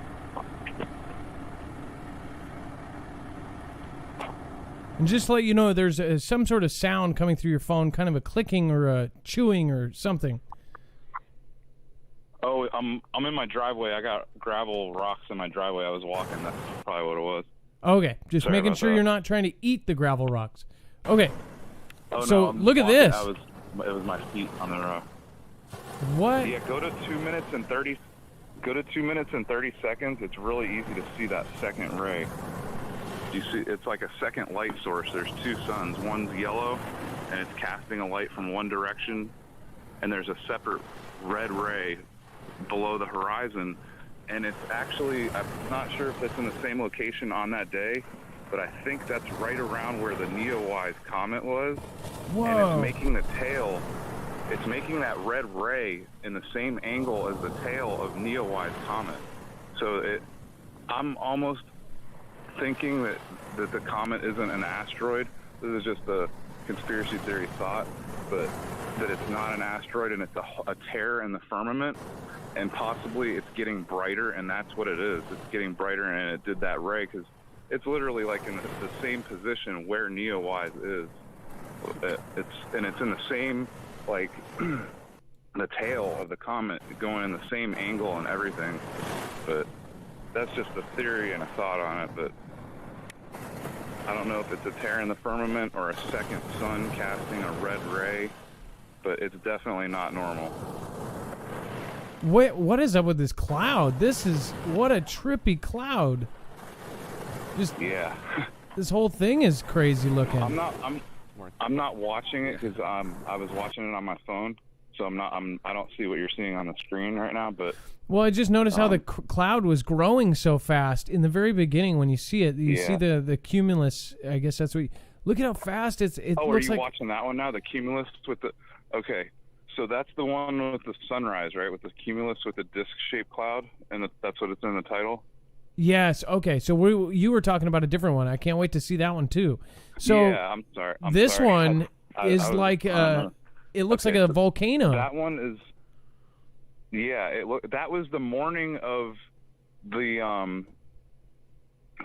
And just to let you know, there's some sort of sound coming through your phone, kind of a clicking or a chewing or something. Oh, I'm in my driveway. I got gravel rocks in my driveway. I was walking. That's probably what it was. Okay, just Sorry making sure that. you're not trying to eat the gravel rocks. Okay, oh, so no, look at this. It was my feet on the rock. What? Yeah, go to 2 minutes and 30. Go to 2 minutes and 30 seconds. It's really easy to see that second ray. You see, it's like a second light source. There's 2 suns. One's yellow, and it's casting a light from one direction, and there's a separate red ray below the horizon. And it's actually, I'm not sure if it's in the same location on that day, but I think that's right around where the NEOWISE comet was. Whoa. And it's making the tail, it's making that red ray in the same angle as the tail of NEOWISE comet. So I'm almost thinking that the comet isn't an asteroid. This is just a conspiracy theory thought, but that it's not an asteroid and it's a tear in the firmament, and possibly it's getting brighter, and that's what it is. It's getting brighter, and it did that ray because it's literally like in the same position where NEOWISE is. It's in the same, like the tail of the comet going in the same angle and everything. But that's just a theory and a thought on it. But I don't know if it's a tear in the firmament or a second sun casting a red ray, but it's definitely not normal. What is up with this cloud? What a trippy cloud. Just yeah. This whole thing is crazy looking. I'm not watching it because I was watching it on my phone, so I don't see what you're seeing on the screen right now. But well, I just noticed how the cloud was growing so fast in the very beginning. When you see it, you see the cumulus. I guess that's what. Look at how fast it are looks you like. watching that one now? The cumulus with the. Okay, so that's the one with the sunrise, right? With the cumulus with the disc-shaped cloud, and that's what it's in the title. Yes. Okay. So you were talking about a different one. I can't wait to see that one too. So yeah, I'm sorry. This one is like it looks like a volcano. That one is. Yeah, that was the morning of the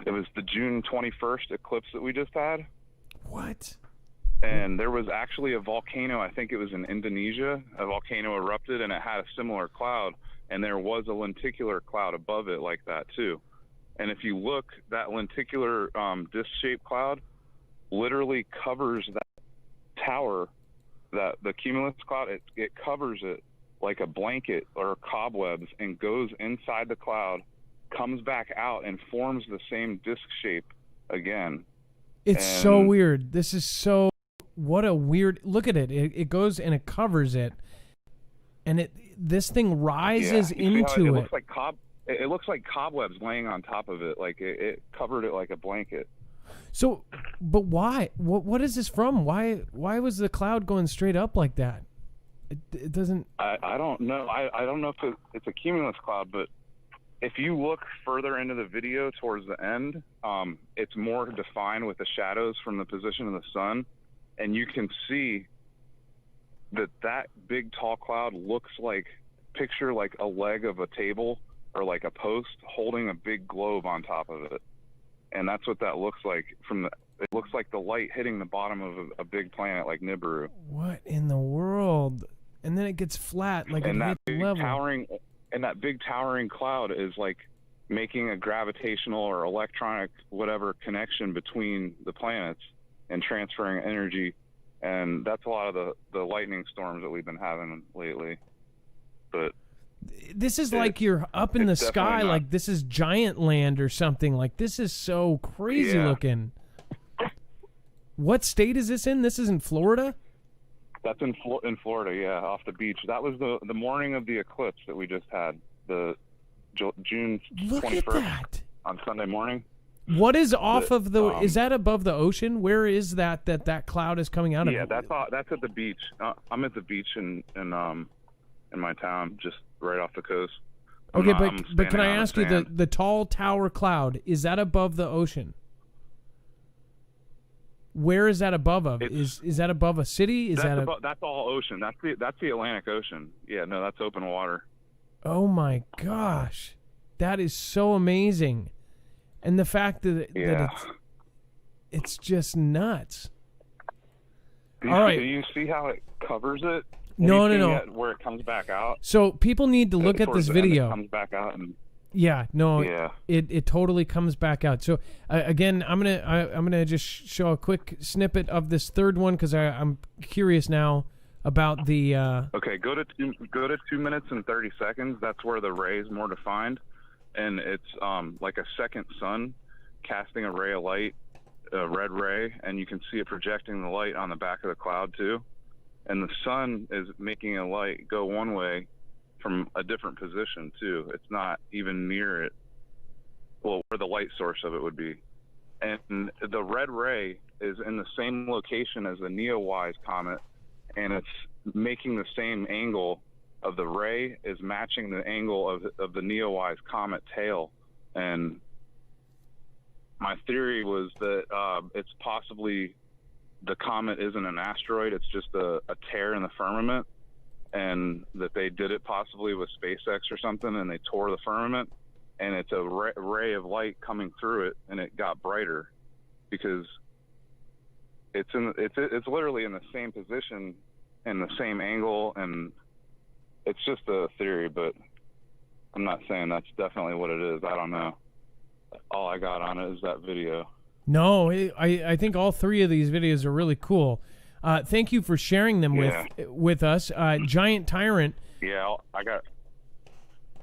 it was the June 21st eclipse that we just had. What? And there was actually a volcano, I think it was in Indonesia, a volcano erupted and it had a similar cloud, and there was a lenticular cloud above it like that too. And if you look, that lenticular disc-shaped cloud literally covers that tower, that the cumulus cloud, it covers it like a blanket or cobwebs and goes inside the cloud, comes back out and forms the same disc shape again. It's so weird. This is so, what a weird, look at it. It goes and it covers it, and this thing rises into it. It looks like cobwebs laying on top of it. Like it covered it like a blanket. So, but why? What is this from? Why was the cloud going straight up like that? It doesn't. I don't know. I don't know if it's a cumulus cloud, but if you look further into the video towards the end, it's more defined with the shadows from the position of the sun, and you can see that big tall cloud looks like, picture like a leg of a table or like a post holding a big globe on top of it, and that's what that looks like it looks like the light hitting the bottom of a big planet like Nibiru. What in the world? And then it gets flat, like and it hits level. And that big towering cloud is like making a gravitational or electronic whatever connection between the planets and transferring energy. And that's a lot of the lightning storms that we've been having lately. But this is like you're up in the sky, like this is giant land or something. Like this is so crazy looking. What state is this in? This is in Florida? That's in Florida, yeah, off the beach. That was the morning of the eclipse that we just had, the June 21st on Sunday morning. What is off of the? Is that above the ocean? Where is that cloud is coming out of? Yeah, that's at the beach. I'm at the beach in my town, just right off the coast. Okay, but can I ask you, the tall tower cloud, is that above the ocean? Where is that above of? Is that above a city? That's all ocean. That's the Atlantic Ocean. Yeah, no, that's open water. Oh my gosh, that is so amazing, and the fact that it's just nuts. Do you see how it covers it? No. Where it comes back out. So people need to look at this video. It comes back out and. Yeah, no, it totally comes back out. So again, I'm gonna just show a quick snippet of this third one because I'm curious now about the. Okay, go to 2 minutes and 30 seconds. That's where the ray is more defined, and it's like a second sun casting a ray of light, a red ray, and you can see it projecting the light on the back of the cloud too, and the sun is making a light go one way from a different position too. It's not even near it, well, where the light source of it would be. And the red ray is in the same location as the NEOWISE comet, and it's making the same angle of the ray is matching the angle of the NEOWISE comet tail. And my theory was that it's possibly the comet isn't an asteroid, it's just a tear in the firmament, and that they did it possibly with SpaceX or something, and they tore the firmament, and it's a ray of light coming through it, and it got brighter because it's literally in the same position and the same angle, and it's just a theory, but I'm not saying that's definitely what it is. I don't know. All I got on it is that video. No, I think all three of these videos are really cool. Thank you for sharing them with us. Giant Tyrant. Yeah,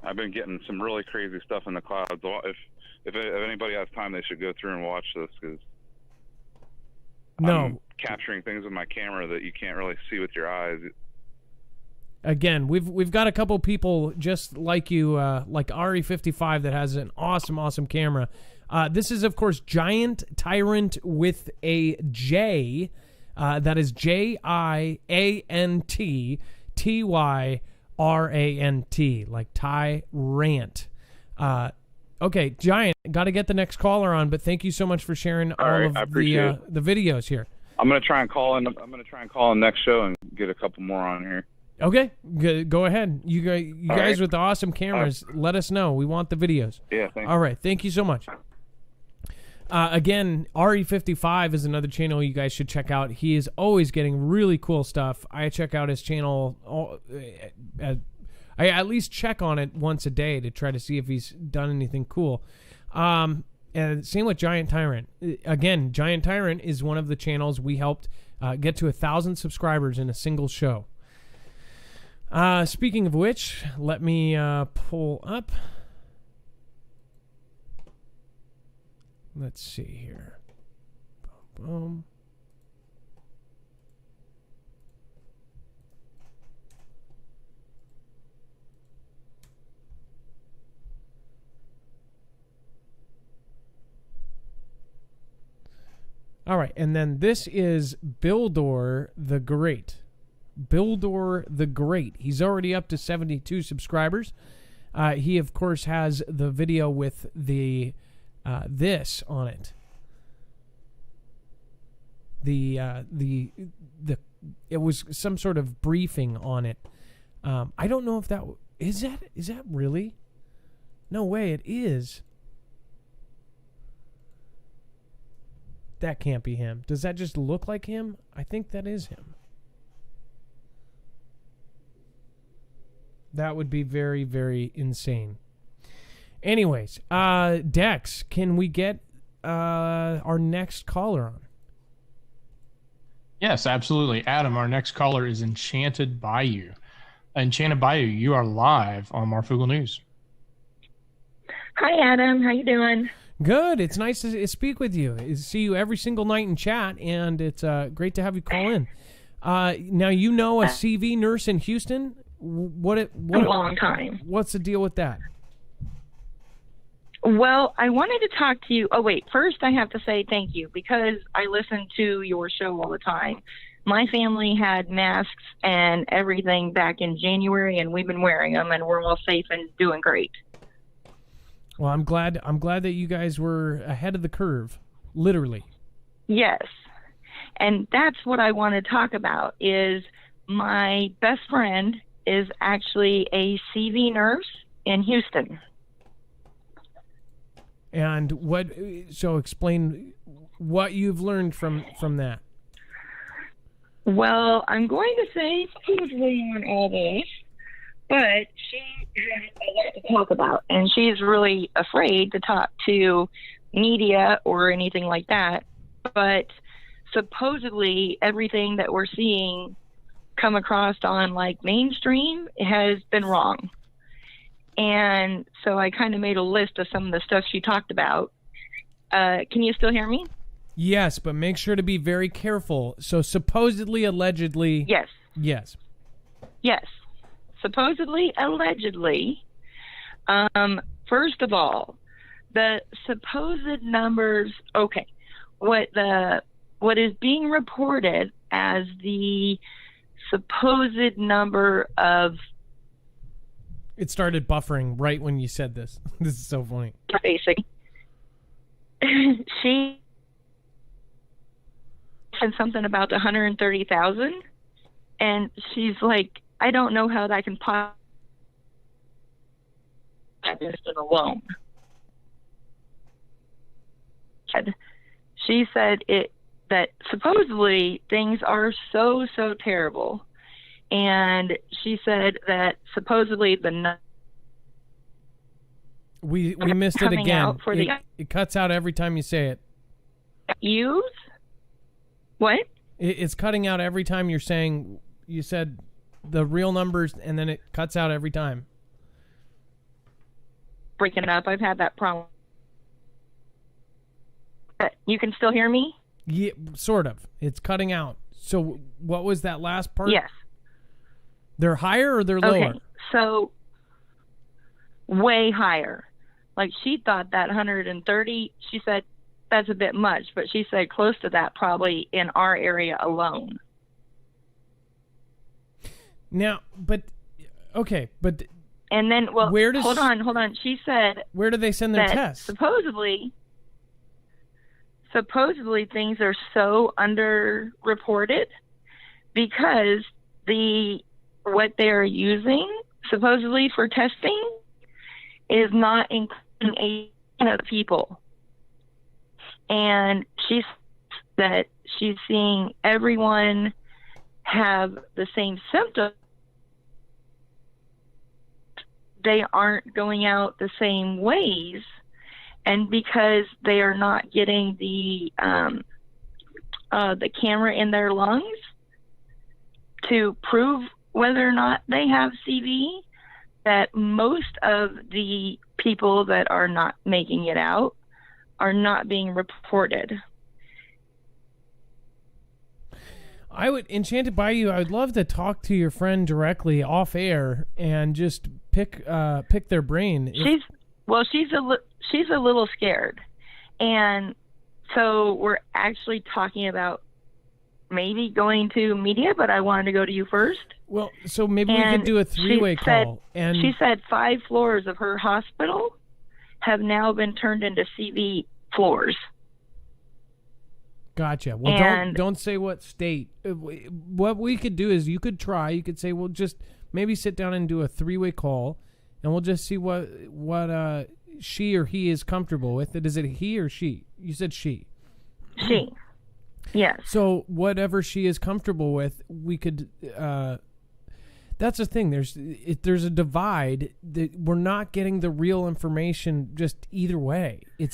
I've been getting some really crazy stuff in the clouds. If anybody has time, they should go through and watch this because No. I'm capturing things with my camera that you can't really see with your eyes. Again, we've got a couple people just like you, like RE55, that has an awesome camera. This is, of course, Giant Tyrant with a J. That is JIANTTYRANT, like Tyrant. Okay, Giant, got to get the next caller on, but thank you so much for sharing all of the videos here. I'm gonna try and call in. Next show and get a couple more on here. Okay, go ahead. You guys with the awesome cameras, let us know. We want the videos. Yeah, thanks. All right, thank you so much. Again, RE55 is another channel you guys should check out. He is always getting really cool stuff. I check out his channel. I at least check on it once a day to try to see if he's done anything cool. And same with Giant Tyrant. Again, Giant Tyrant is one of the channels we helped get to 1,000 subscribers in a single show. Speaking of which, let me pull up. Let's see here. Boom, boom. All right, and then this is Bildor the Great. Bildor the Great. He's already up to 72 subscribers. He, of course, has the video with the this on it. It was some sort of briefing on it. I don't know if that is that really? No way, it is. That can't be him. Does that just look like him? I think that is him. That would be very, very insane. Anyways, Dex, can we get our next caller on? Yes, absolutely. Adam, our next caller is Enchanted Bayou. Enchanted Bayou, you are live on Marfoogle News. Hi, Adam. How you doing? Good. It's nice to speak with you. I see you every single night in chat, and it's great to have you call in. Now, you know a CV nurse in Houston? A long time. What's the deal with that? Well, I wanted to talk to you. Oh, wait. First, I have to say thank you because I listen to your show all the time. My family had masks and everything back in January, and we've been wearing them, and we're all safe and doing great. Well, I'm glad that you guys were ahead of the curve, literally. Yes. And that's what I want to talk about is my best friend is actually a CV nurse in Houston. And so explain what you've learned from that. Well, I'm going to say supposedly on all this, but she has a lot to talk about, and she's really afraid to talk to media or anything like that. But supposedly everything that we're seeing come across on like mainstream has been wrong. And so I kind of made a list of some of the stuff she talked about. Can you still hear me? Yes, but make sure to be very careful. So supposedly, allegedly. Yes. Yes. Yes. Supposedly, allegedly. First of all, the supposed numbers. Okay, what is being reported as the supposed number of. It started buffering right when you said this. This is so funny. Basic. She said something about 130,000, and she's like, I don't know how that can possibly happen alone. She said that supposedly things are so terrible. And she said that supposedly we missed it again. It cuts out every time you say it. Use? What? It's cutting out every time you're saying. You said the real numbers, and then it cuts out every time. Breaking up. I've had that problem. You can still hear me? Yeah, sort of. It's cutting out. So what was that last part? Yes. They're higher or they're lower? Okay, so way higher. Like she thought that 130, she said that's a bit much, but she said close to that probably in our area alone. Now, but, okay, but... And then, well, where does, hold on. She said... Where do they send their tests? Supposedly things are so underreported because what they're using, supposedly for testing, is not including 80% of the people. And she said that she's seeing everyone have the same symptoms. They aren't going out the same ways, and because they are not getting the camera in their lungs to prove whether or not they have CV, that most of the people that are not making it out are not being reported. I would, Enchanted by You, I would love to talk to your friend directly off air and just pick their brain. She's a little scared, and so we're actually talking about maybe going to media, but I wanted to go to you first. Well, so maybe we could do a three-way call. And she said 5 floors of her hospital have now been turned into CV floors. Gotcha. Well, don't say what state. What we could do is you could try. You could say, well, just maybe sit down and do a three-way call, and we'll just see what she or he is comfortable with. Is it he or she? You said she. She. Yes. So whatever she is comfortable with, we could. That's the thing. There's a divide that we're not getting the real information just either way. It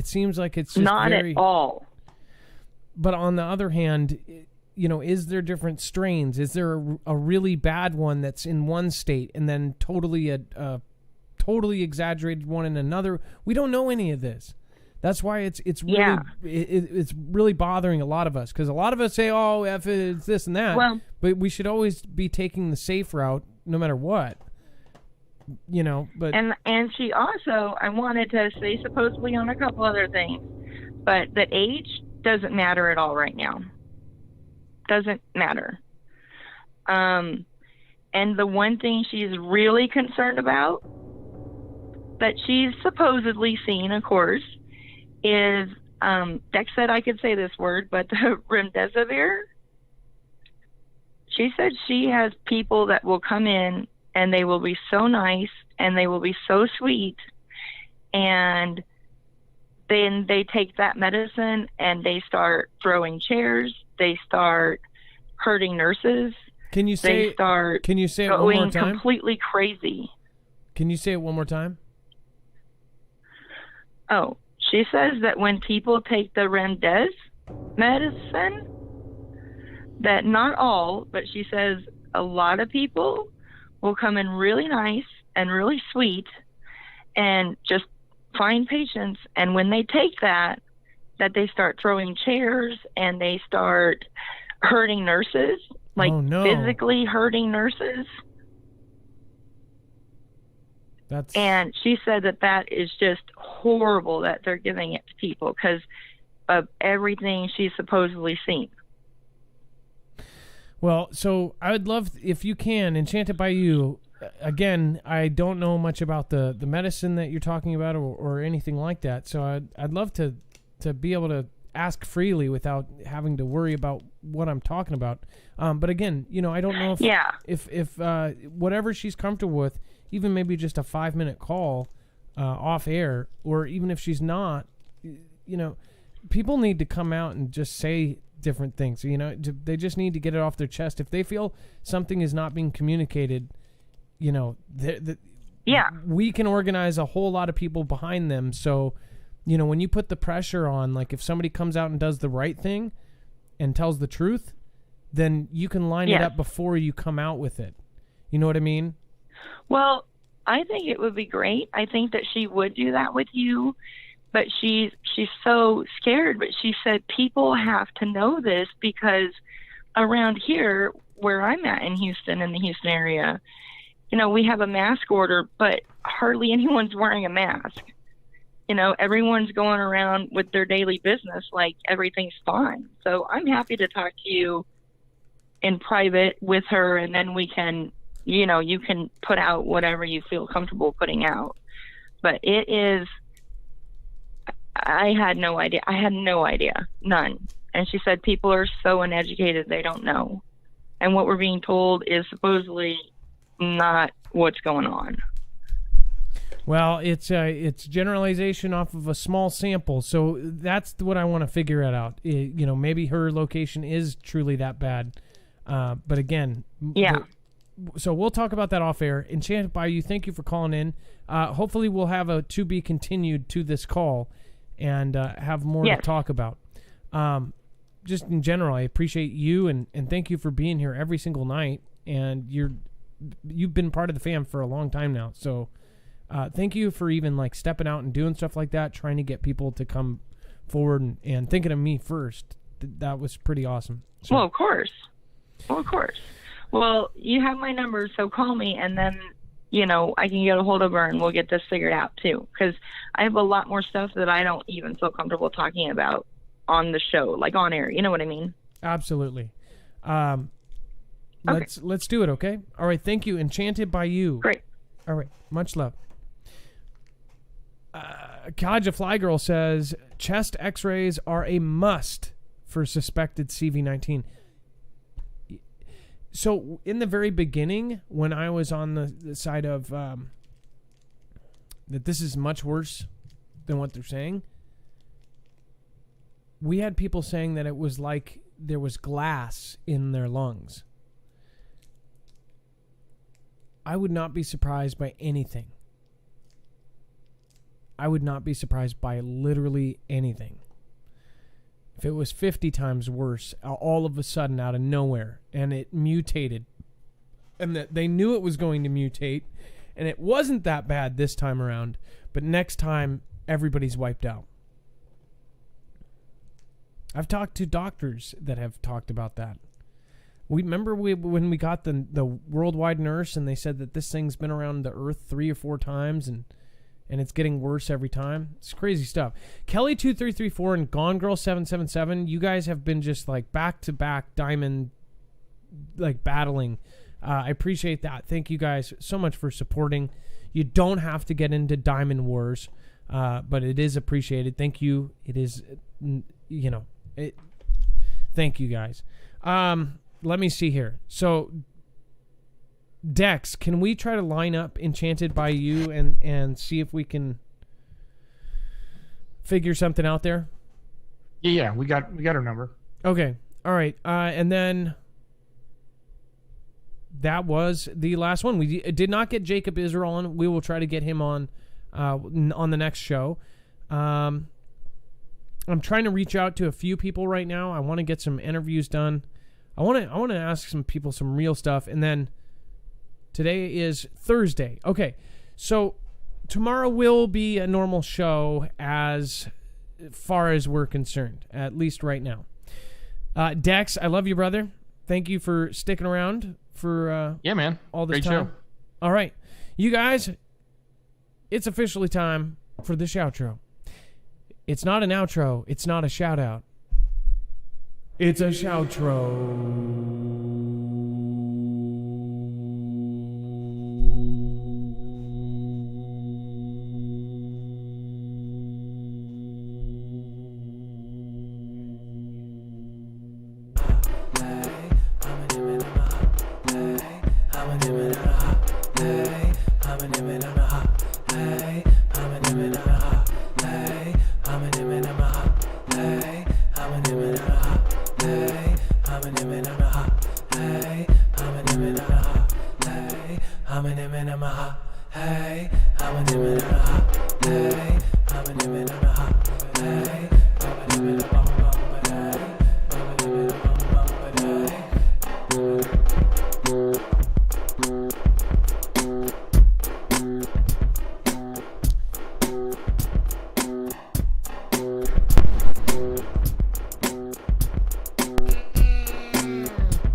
seems like it's just not at all. But on the other hand, is there different strains? Is there a really bad one that's in one state and then totally totally exaggerated one in another? We don't know any of this. That's why it's really it's really bothering a lot of us, because a lot of us say, "Oh, if it's this and that," but we should always be taking the safe route, no matter what. But and she also, I wanted to say supposedly on a couple other things, but that age doesn't matter at all right now. Doesn't matter. And the one thing she's really concerned about that she's supposedly seen, of course, is Dex said I could say this word, but the remdesivir. She said she has people that will come in and they will be so nice and they will be so sweet, and then they take that medicine and they start throwing chairs. They start hurting nurses. Can you say it one more time? Going completely crazy. Can you say it one more time? Oh, she says that when people take the remdes medicine, that not all, but she says a lot of people will come in really nice and really sweet and just find patients, and when they take that they start throwing chairs and they start hurting nurses, physically hurting nurses. And she said that is just horrible that they're giving it to people because of everything she's supposedly seen. Well, so I would love, if you can, Enchanted by You. Again, I don't know much about the medicine that you're talking about or anything like that. So I'd love to be able to ask freely without having to worry about what I'm talking about. But again, I don't know if whatever she's comfortable with, even maybe just a 5-minute call off air, or even if she's not, people need to come out and just say different things. They just need to get it off their chest. If they feel something is not being communicated, we can organize a whole lot of people behind them. So, when you put the pressure on, like if somebody comes out and does the right thing and tells the truth, then you can line it up before you come out with it. You know what I mean? Well, I think it would be great. I think that she would do that with you but she's so scared. But she said people have to know this because around here where I'm at in Houston, in the Houston area, we have a mask order, but hardly anyone's wearing a mask. Everyone's going around with their daily business like everything's fine. So I'm happy to talk to you in private with her, and then we can, you can put out whatever you feel comfortable putting out. But it is, I had no idea. None. And she said people are so uneducated, they don't know. And what we're being told is supposedly not what's going on. Well, it's generalization off of a small sample, so that's what I want to figure it out. Maybe her location is truly that bad, but again, yeah. So we'll talk about that off air. Enchanted by You, thank you for calling in. Hopefully, we'll have a to be continued to this call, and have more to talk about. Just in general, I appreciate you and thank you for being here every single night. And you've been part of the fam for a long time now, so. Thank you for even stepping out and doing stuff like that, trying to get people to come forward and thinking of me first. That was pretty awesome. So. Well, of course. Well, you have my number, so call me, and then, I can get a hold of her and we'll get this figured out too. Because I have a lot more stuff that I don't even feel comfortable talking about on the show, like on air. You know what I mean? Absolutely. Let's do it, okay? All right, thank you. Enchanted by You. Great. All right, much love. Kaja Flygirl says chest x-rays are a must for suspected CV-19. So in the very beginning, when I was on the side of that this is much worse than what they're saying, we had people saying that it was like there was glass in their lungs. I would not be surprised by anything. I would not be surprised by literally anything. If it was 50 times worse, all of a sudden out of nowhere, and it mutated, and that they knew it was going to mutate, and it wasn't that bad this time around, but next time, everybody's wiped out. I've talked to doctors that have talked about that. Remember when we got the worldwide nurse, and they said that this thing's been around the earth 3 or 4 times, and it's getting worse every time. It's crazy stuff. Kelly2334 and Gone Girl 777, you guys have been just back to back diamond battling. I appreciate that. Thank you guys so much for supporting. You don't have to get into diamond wars, but it is appreciated. Thank you. It is, thank you guys. Let me see here. So, Dex, can we try to line up Enchanted by You and see if we can figure something out there? Yeah, we got her number. Okay. All right. And then that was the last one. We did not get Jacob Israel on. We will try to get him on the next show. I'm trying to reach out to a few people right now. I want to get some interviews done. I want to ask some people some real stuff, and then today is Thursday. Okay, so tomorrow will be a normal show as far as we're concerned, at least right now. Dex, I love you, brother. Thank you for sticking around for yeah, man. All this Great time. Show. All right, you guys, it's officially time for the shoutro. It's not an outro. It's not a shout out. It's a shoutro.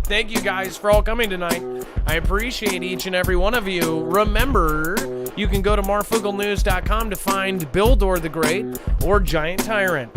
Thank you guys for all coming tonight. I appreciate each and every one of you. Remember, you can go to marfooglenews.com to find Bildor the Great or Giant Tyrant.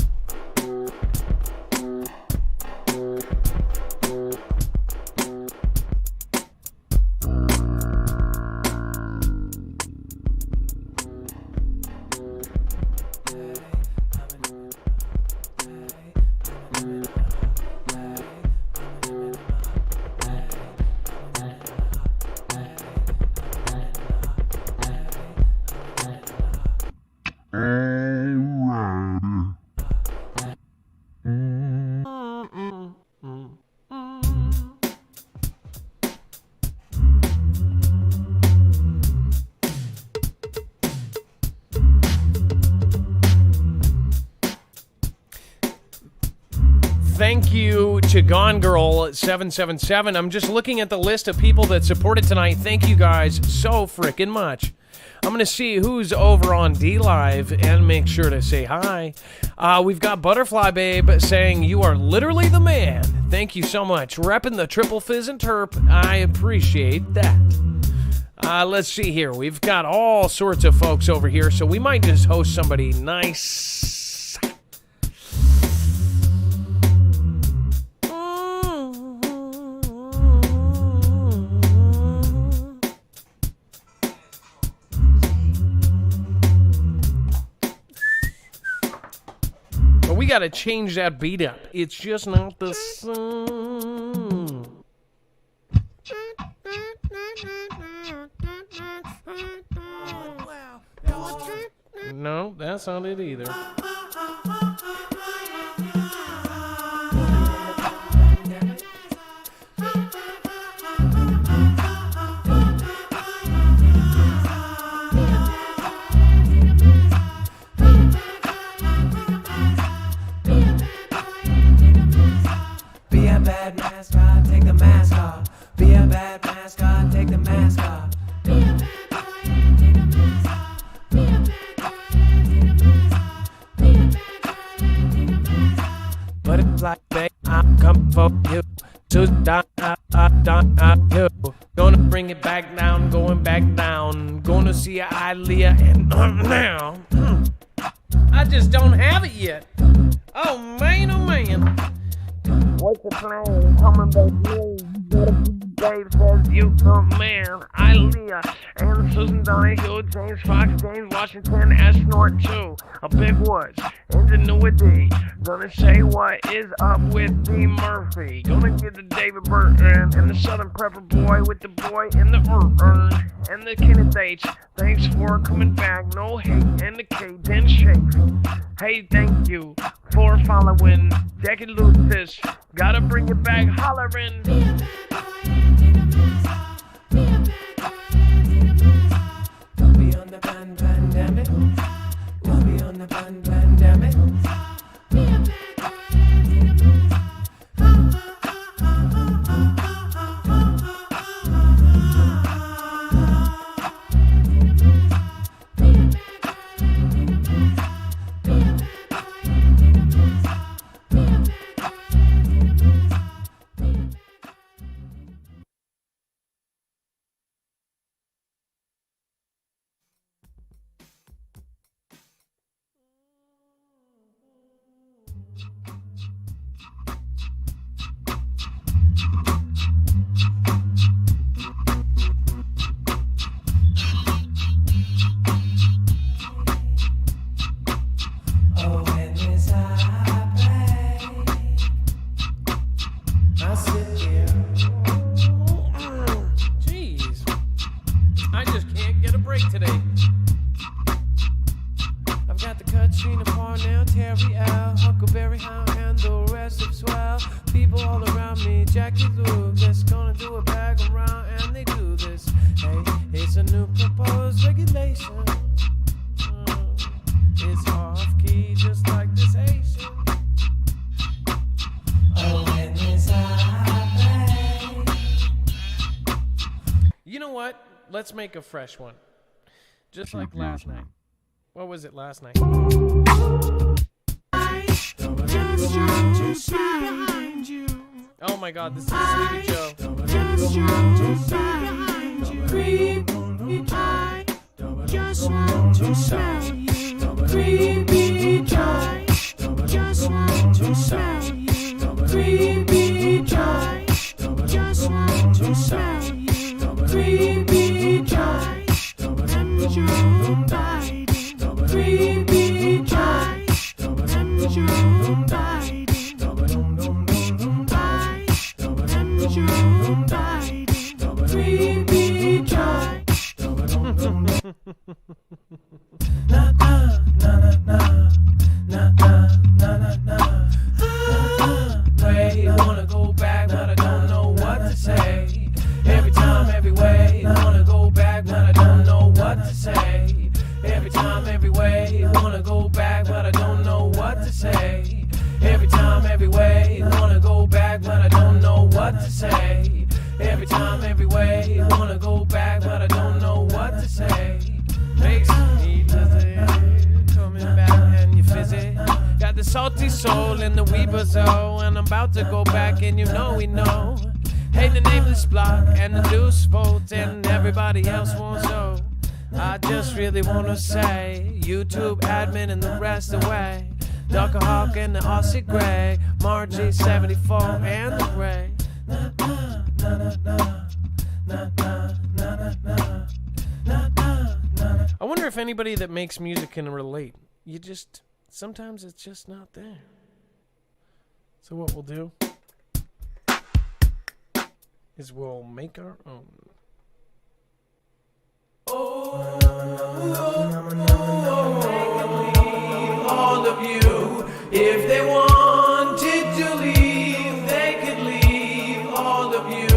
Thank you to Gone Girl 777. I'm just looking at the list of people that supported tonight. Thank you guys so freaking much. I'm going to see who's over on D-Live and make sure to say hi. We've got Butterfly Babe saying, you are literally the man. Thank you so much. Repping the triple fizz and terp. I appreciate that. Let's see here. We've got all sorts of folks over here, so we might just host somebody nice. We gotta change that beat up. It's just not the same. No, that's not it either. Bad mascot, take the mask off. Be a bad mascot, take the mask off. Butterfly, babe, I'm coming for you. You. Gonna bring it back down, going back down. Gonna see Aaliyah and now. I just don't have it yet. Oh man, oh man. What's the plan? Coming back here. Dave says you the man. Aaliyah and Susan Donahue, James Fox, James Washington, Asteroid 2, a Big Woods, Ingenuity. Gonna say what is up with D. Murphy. Gonna get the David Burton and the Southern Prepper Boy with the boy in the urn and the Kenneth H. Thanks for coming back. No hate and the K then shake. Hey, thank you for following Jackie Lucas. Gotta bring it back, hollering. We'll be on the pandemic. We'll be on the pandemic. Let's make a fresh one. Just like last night. What was it last night? Oh my God, this is a Sleepy Joe. Just want to find you. Creepy Joe. Just want to say. Creepy Joe. Just want to say. Creepy Joe. Just want to say. Creepy Joe. And you died. Creepy Joe. And you died. Way, I wanna go back, but I don't know what to say. Every time, every way, I wanna go back, but I don't know what to say. Every time, every way, I wanna go back, but I don't know what to say. Every time, every way, I wanna go back, but I don't know what to say. Every time, every way, I wanna go back, but I don't know what to say. Makes me dizzy, coming back and you fizzy. Got the salty soul and the weeper so, and I'm about to go back and you know we know. Hey, the nameless block and the loose votes and everybody else wants so. I just really wanna say, YouTube admin and the rest away. Ducker Hawk and the Aussie Grey, Margie 74 and the Ray. I wonder if anybody that makes music can relate. Sometimes it's just not there. So what we'll do is we'll make our own. All of you, if they wanted to leave, they could leave. All of you,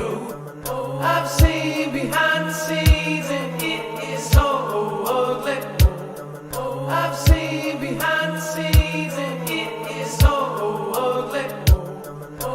I've seen behind the scenes, and it is so ugly. I've seen behind the scenes, and it is so ugly.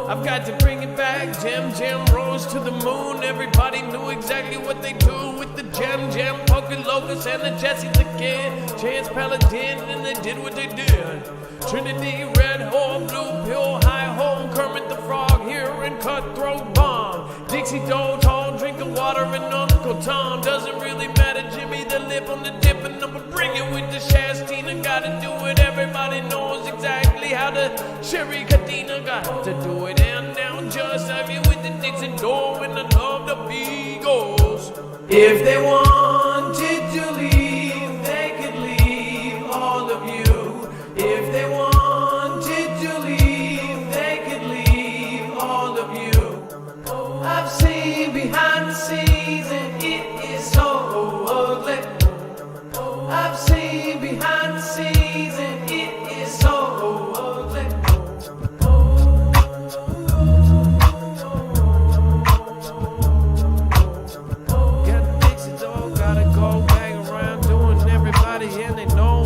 I've got to bring it back. Jam rose to the moon. Everybody knew exactly what they do with the Jam, Poker Locust and the Jesse the Kid, Chance Paladin, and they did what they did. Trinity, Red Hole, Blue Pill, High Hole, Kermit the Frog, here and Cutthroat Bomb, Dixie Doe, Tall, drinking water, and Uncle Tom. Doesn't really matter, Jimmy the Lip on the dip, and I'ma bring it with the Shastina. Gotta do it, everybody knows exactly how the Sherry Cadena got to do it. And now just have you with the Dixie Doe, and I love the Beagles. If they wanted to leave, they could leave. All of you, if they wanted to leave, they could leave. All of you, I've seen behind the scenes, and it is so ugly. I've seen behind the scenes, and it is so ugly. Gotta go bang around doing everybody, and they know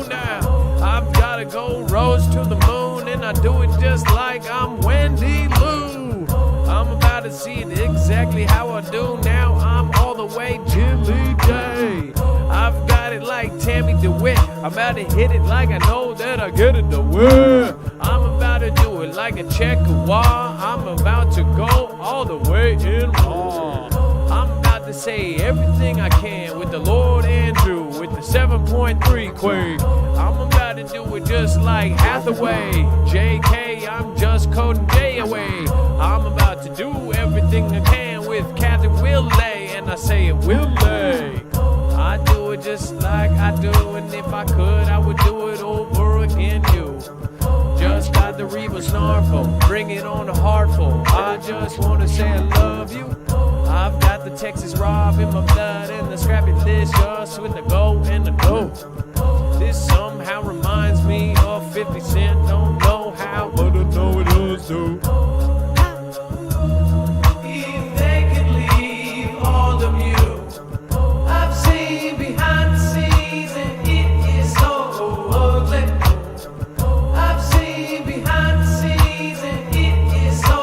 now. I've gotta go rose to the moon, and I do it just like I'm Wendy Lou. I'm about to see it exactly how I do now. I'm all the way Jimmy Day. I've got it like Tammy DeWitt. I'm about to hit it like I know that I get it to win. I'm about to do it like a check a wall. I'm about to go all the way in raw. I'm about to say everything I can with the Lord Andrew, with the 7.3 Quake. I'm about to do it just like Hathaway. JK, I'm just coding J away. I'm about to do everything I can with Kathy Willay, and I say it will lay. I do it just like I do, and if I could, I would do it over again. You just got the Reba Snarful, bring it on to Heartful. I just want to say I love you. I've got the Texas Rob in my blood, and the Scrappy Licious with the go and the go. This somehow reminds me of 50 Cent. Don't know how, but I know it does too. If they could leave, all of you, I've seen behind the scenes, and it is so ugly. I've seen behind the scenes, and it is so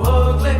ugly.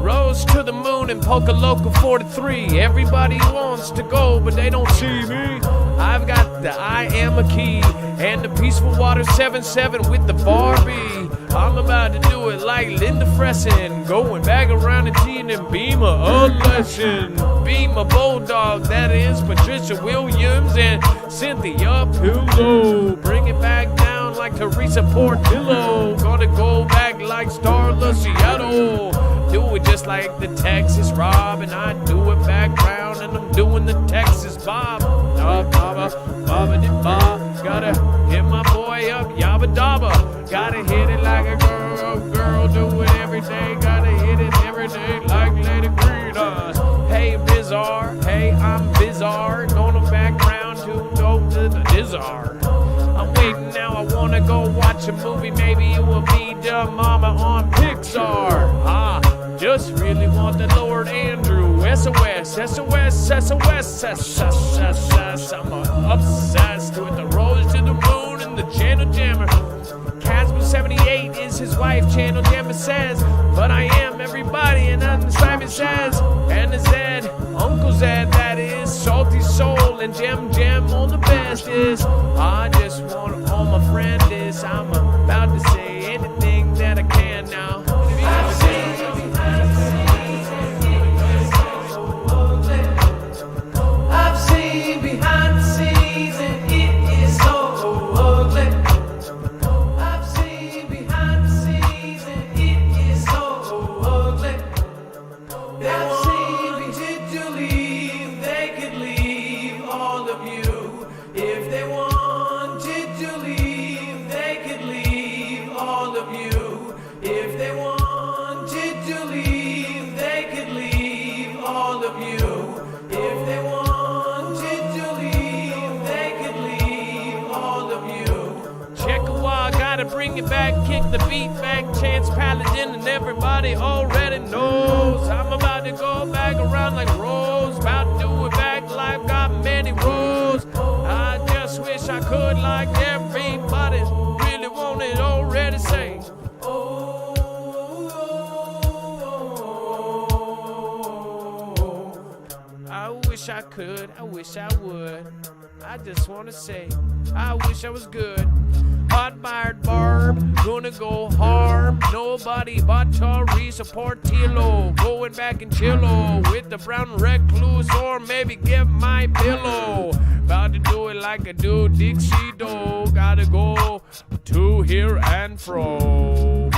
Rose to the moon and Poker Local 43. Everybody wants to go, but they don't see me. I've got the I Am a Key and the Peaceful Water 77 with the Barbie. I'm about to do it like Linda Fresson, going back around and teaching Beamer a lesson. Beamer Bulldog, that is Patricia Williams and Cynthia Pillow. Bring it back down like Teresa Portillo. Gonna go back like Starla Seattle. Do it just like the Texas Rob, and I do it back round, and I'm doing the Texas Bob. Baba, baba de ba. Gotta hit my boy up, yabba dabba. Gotta hit it like a girl, do it every day. Gotta hit it every day like Lady Greenas. Hey Bizarre, hey I'm Bizarre. Gonna back round to go to the Bizarre. I'm waiting now, I wanna go watch a movie. Maybe it will be the Mama on Pixar. Just really want the Lord Andrew. SOS, SOS, SOS, SOS. I'm obsessed with the Rose to the Moon and the Channel Jammer. Casper 78 is his wife, Channel Jammer says. But I am everybody, and I'm Simon says. And the Zed, Uncle Zed, that is Salty Soul, and Jam on the best is. I just want all my friend is. I'm about to say anything that I can now. I've seen behind the scenes, and it is so ugly. I've seen behind the scenes, and it is so ugly. They wanted to leave, they could leave all of you. If they wanted to leave, they could leave all of you. If they wanted to leave, they could leave all of you. If they wanted to leave, they could leave all of you. Check a while, gotta bring it back, kick the beat back. Chance Paladin, and everybody already knows I'm about to go back around like Rose. About to do it back, life got many roads. I just wish I could like everybody really wanted already say. I wish I could, I wish I would. I just wanna say, I wish I was good. Hot-fired barb, gonna go harm nobody but Teresa Portillo. Going back and chillo with the brown recluse, or maybe give my pillow. About to do it like I do Dixie Doe. Gotta go to here and fro.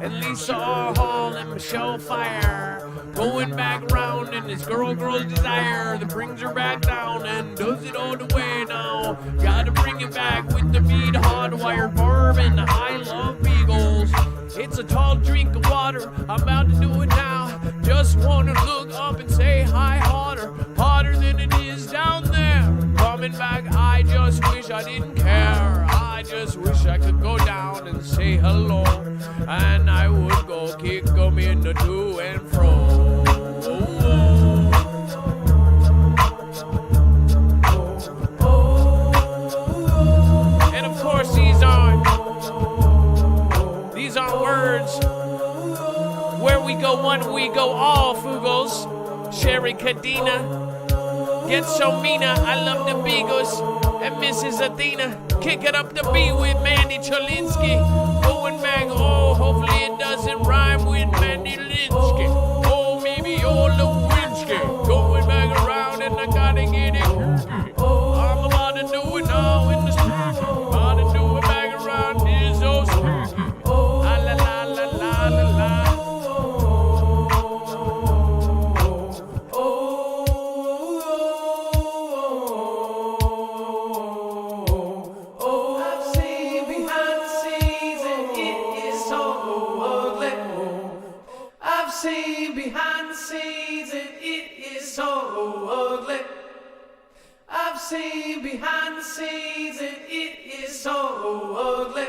And Lisa R. Hall and Michelle Fire going back round in this girl's desire that brings her back down and does it all the way now. Gotta bring it back with the beat, hardwired barb and the I love beagles. It's a tall drink of water, I'm about to do it now. Just wanna look up and say hi harder, harder than it is down there. Coming back, I just wish I didn't care. I just wish I could go down and say hello, and I would go kick 'em in the to and fro. And of course these aren't words where we go one, we go all, Foogles. Sherry Cadena, Get So Mina, I love the Beagles, and Mrs. Athena, kick it up the beat with Mandy Cholinsky. Going back, oh, hopefully it doesn't rhyme with Mandy Linsky. Oh, maybe all Lewinsky. Going back around and I gotta get it. I'm about to do it now in the street. About to do it back around, here's those streets. La la la la la la la. Seen behind the scenes and it is so ugly. I've seen behind the scenes and it is so ugly.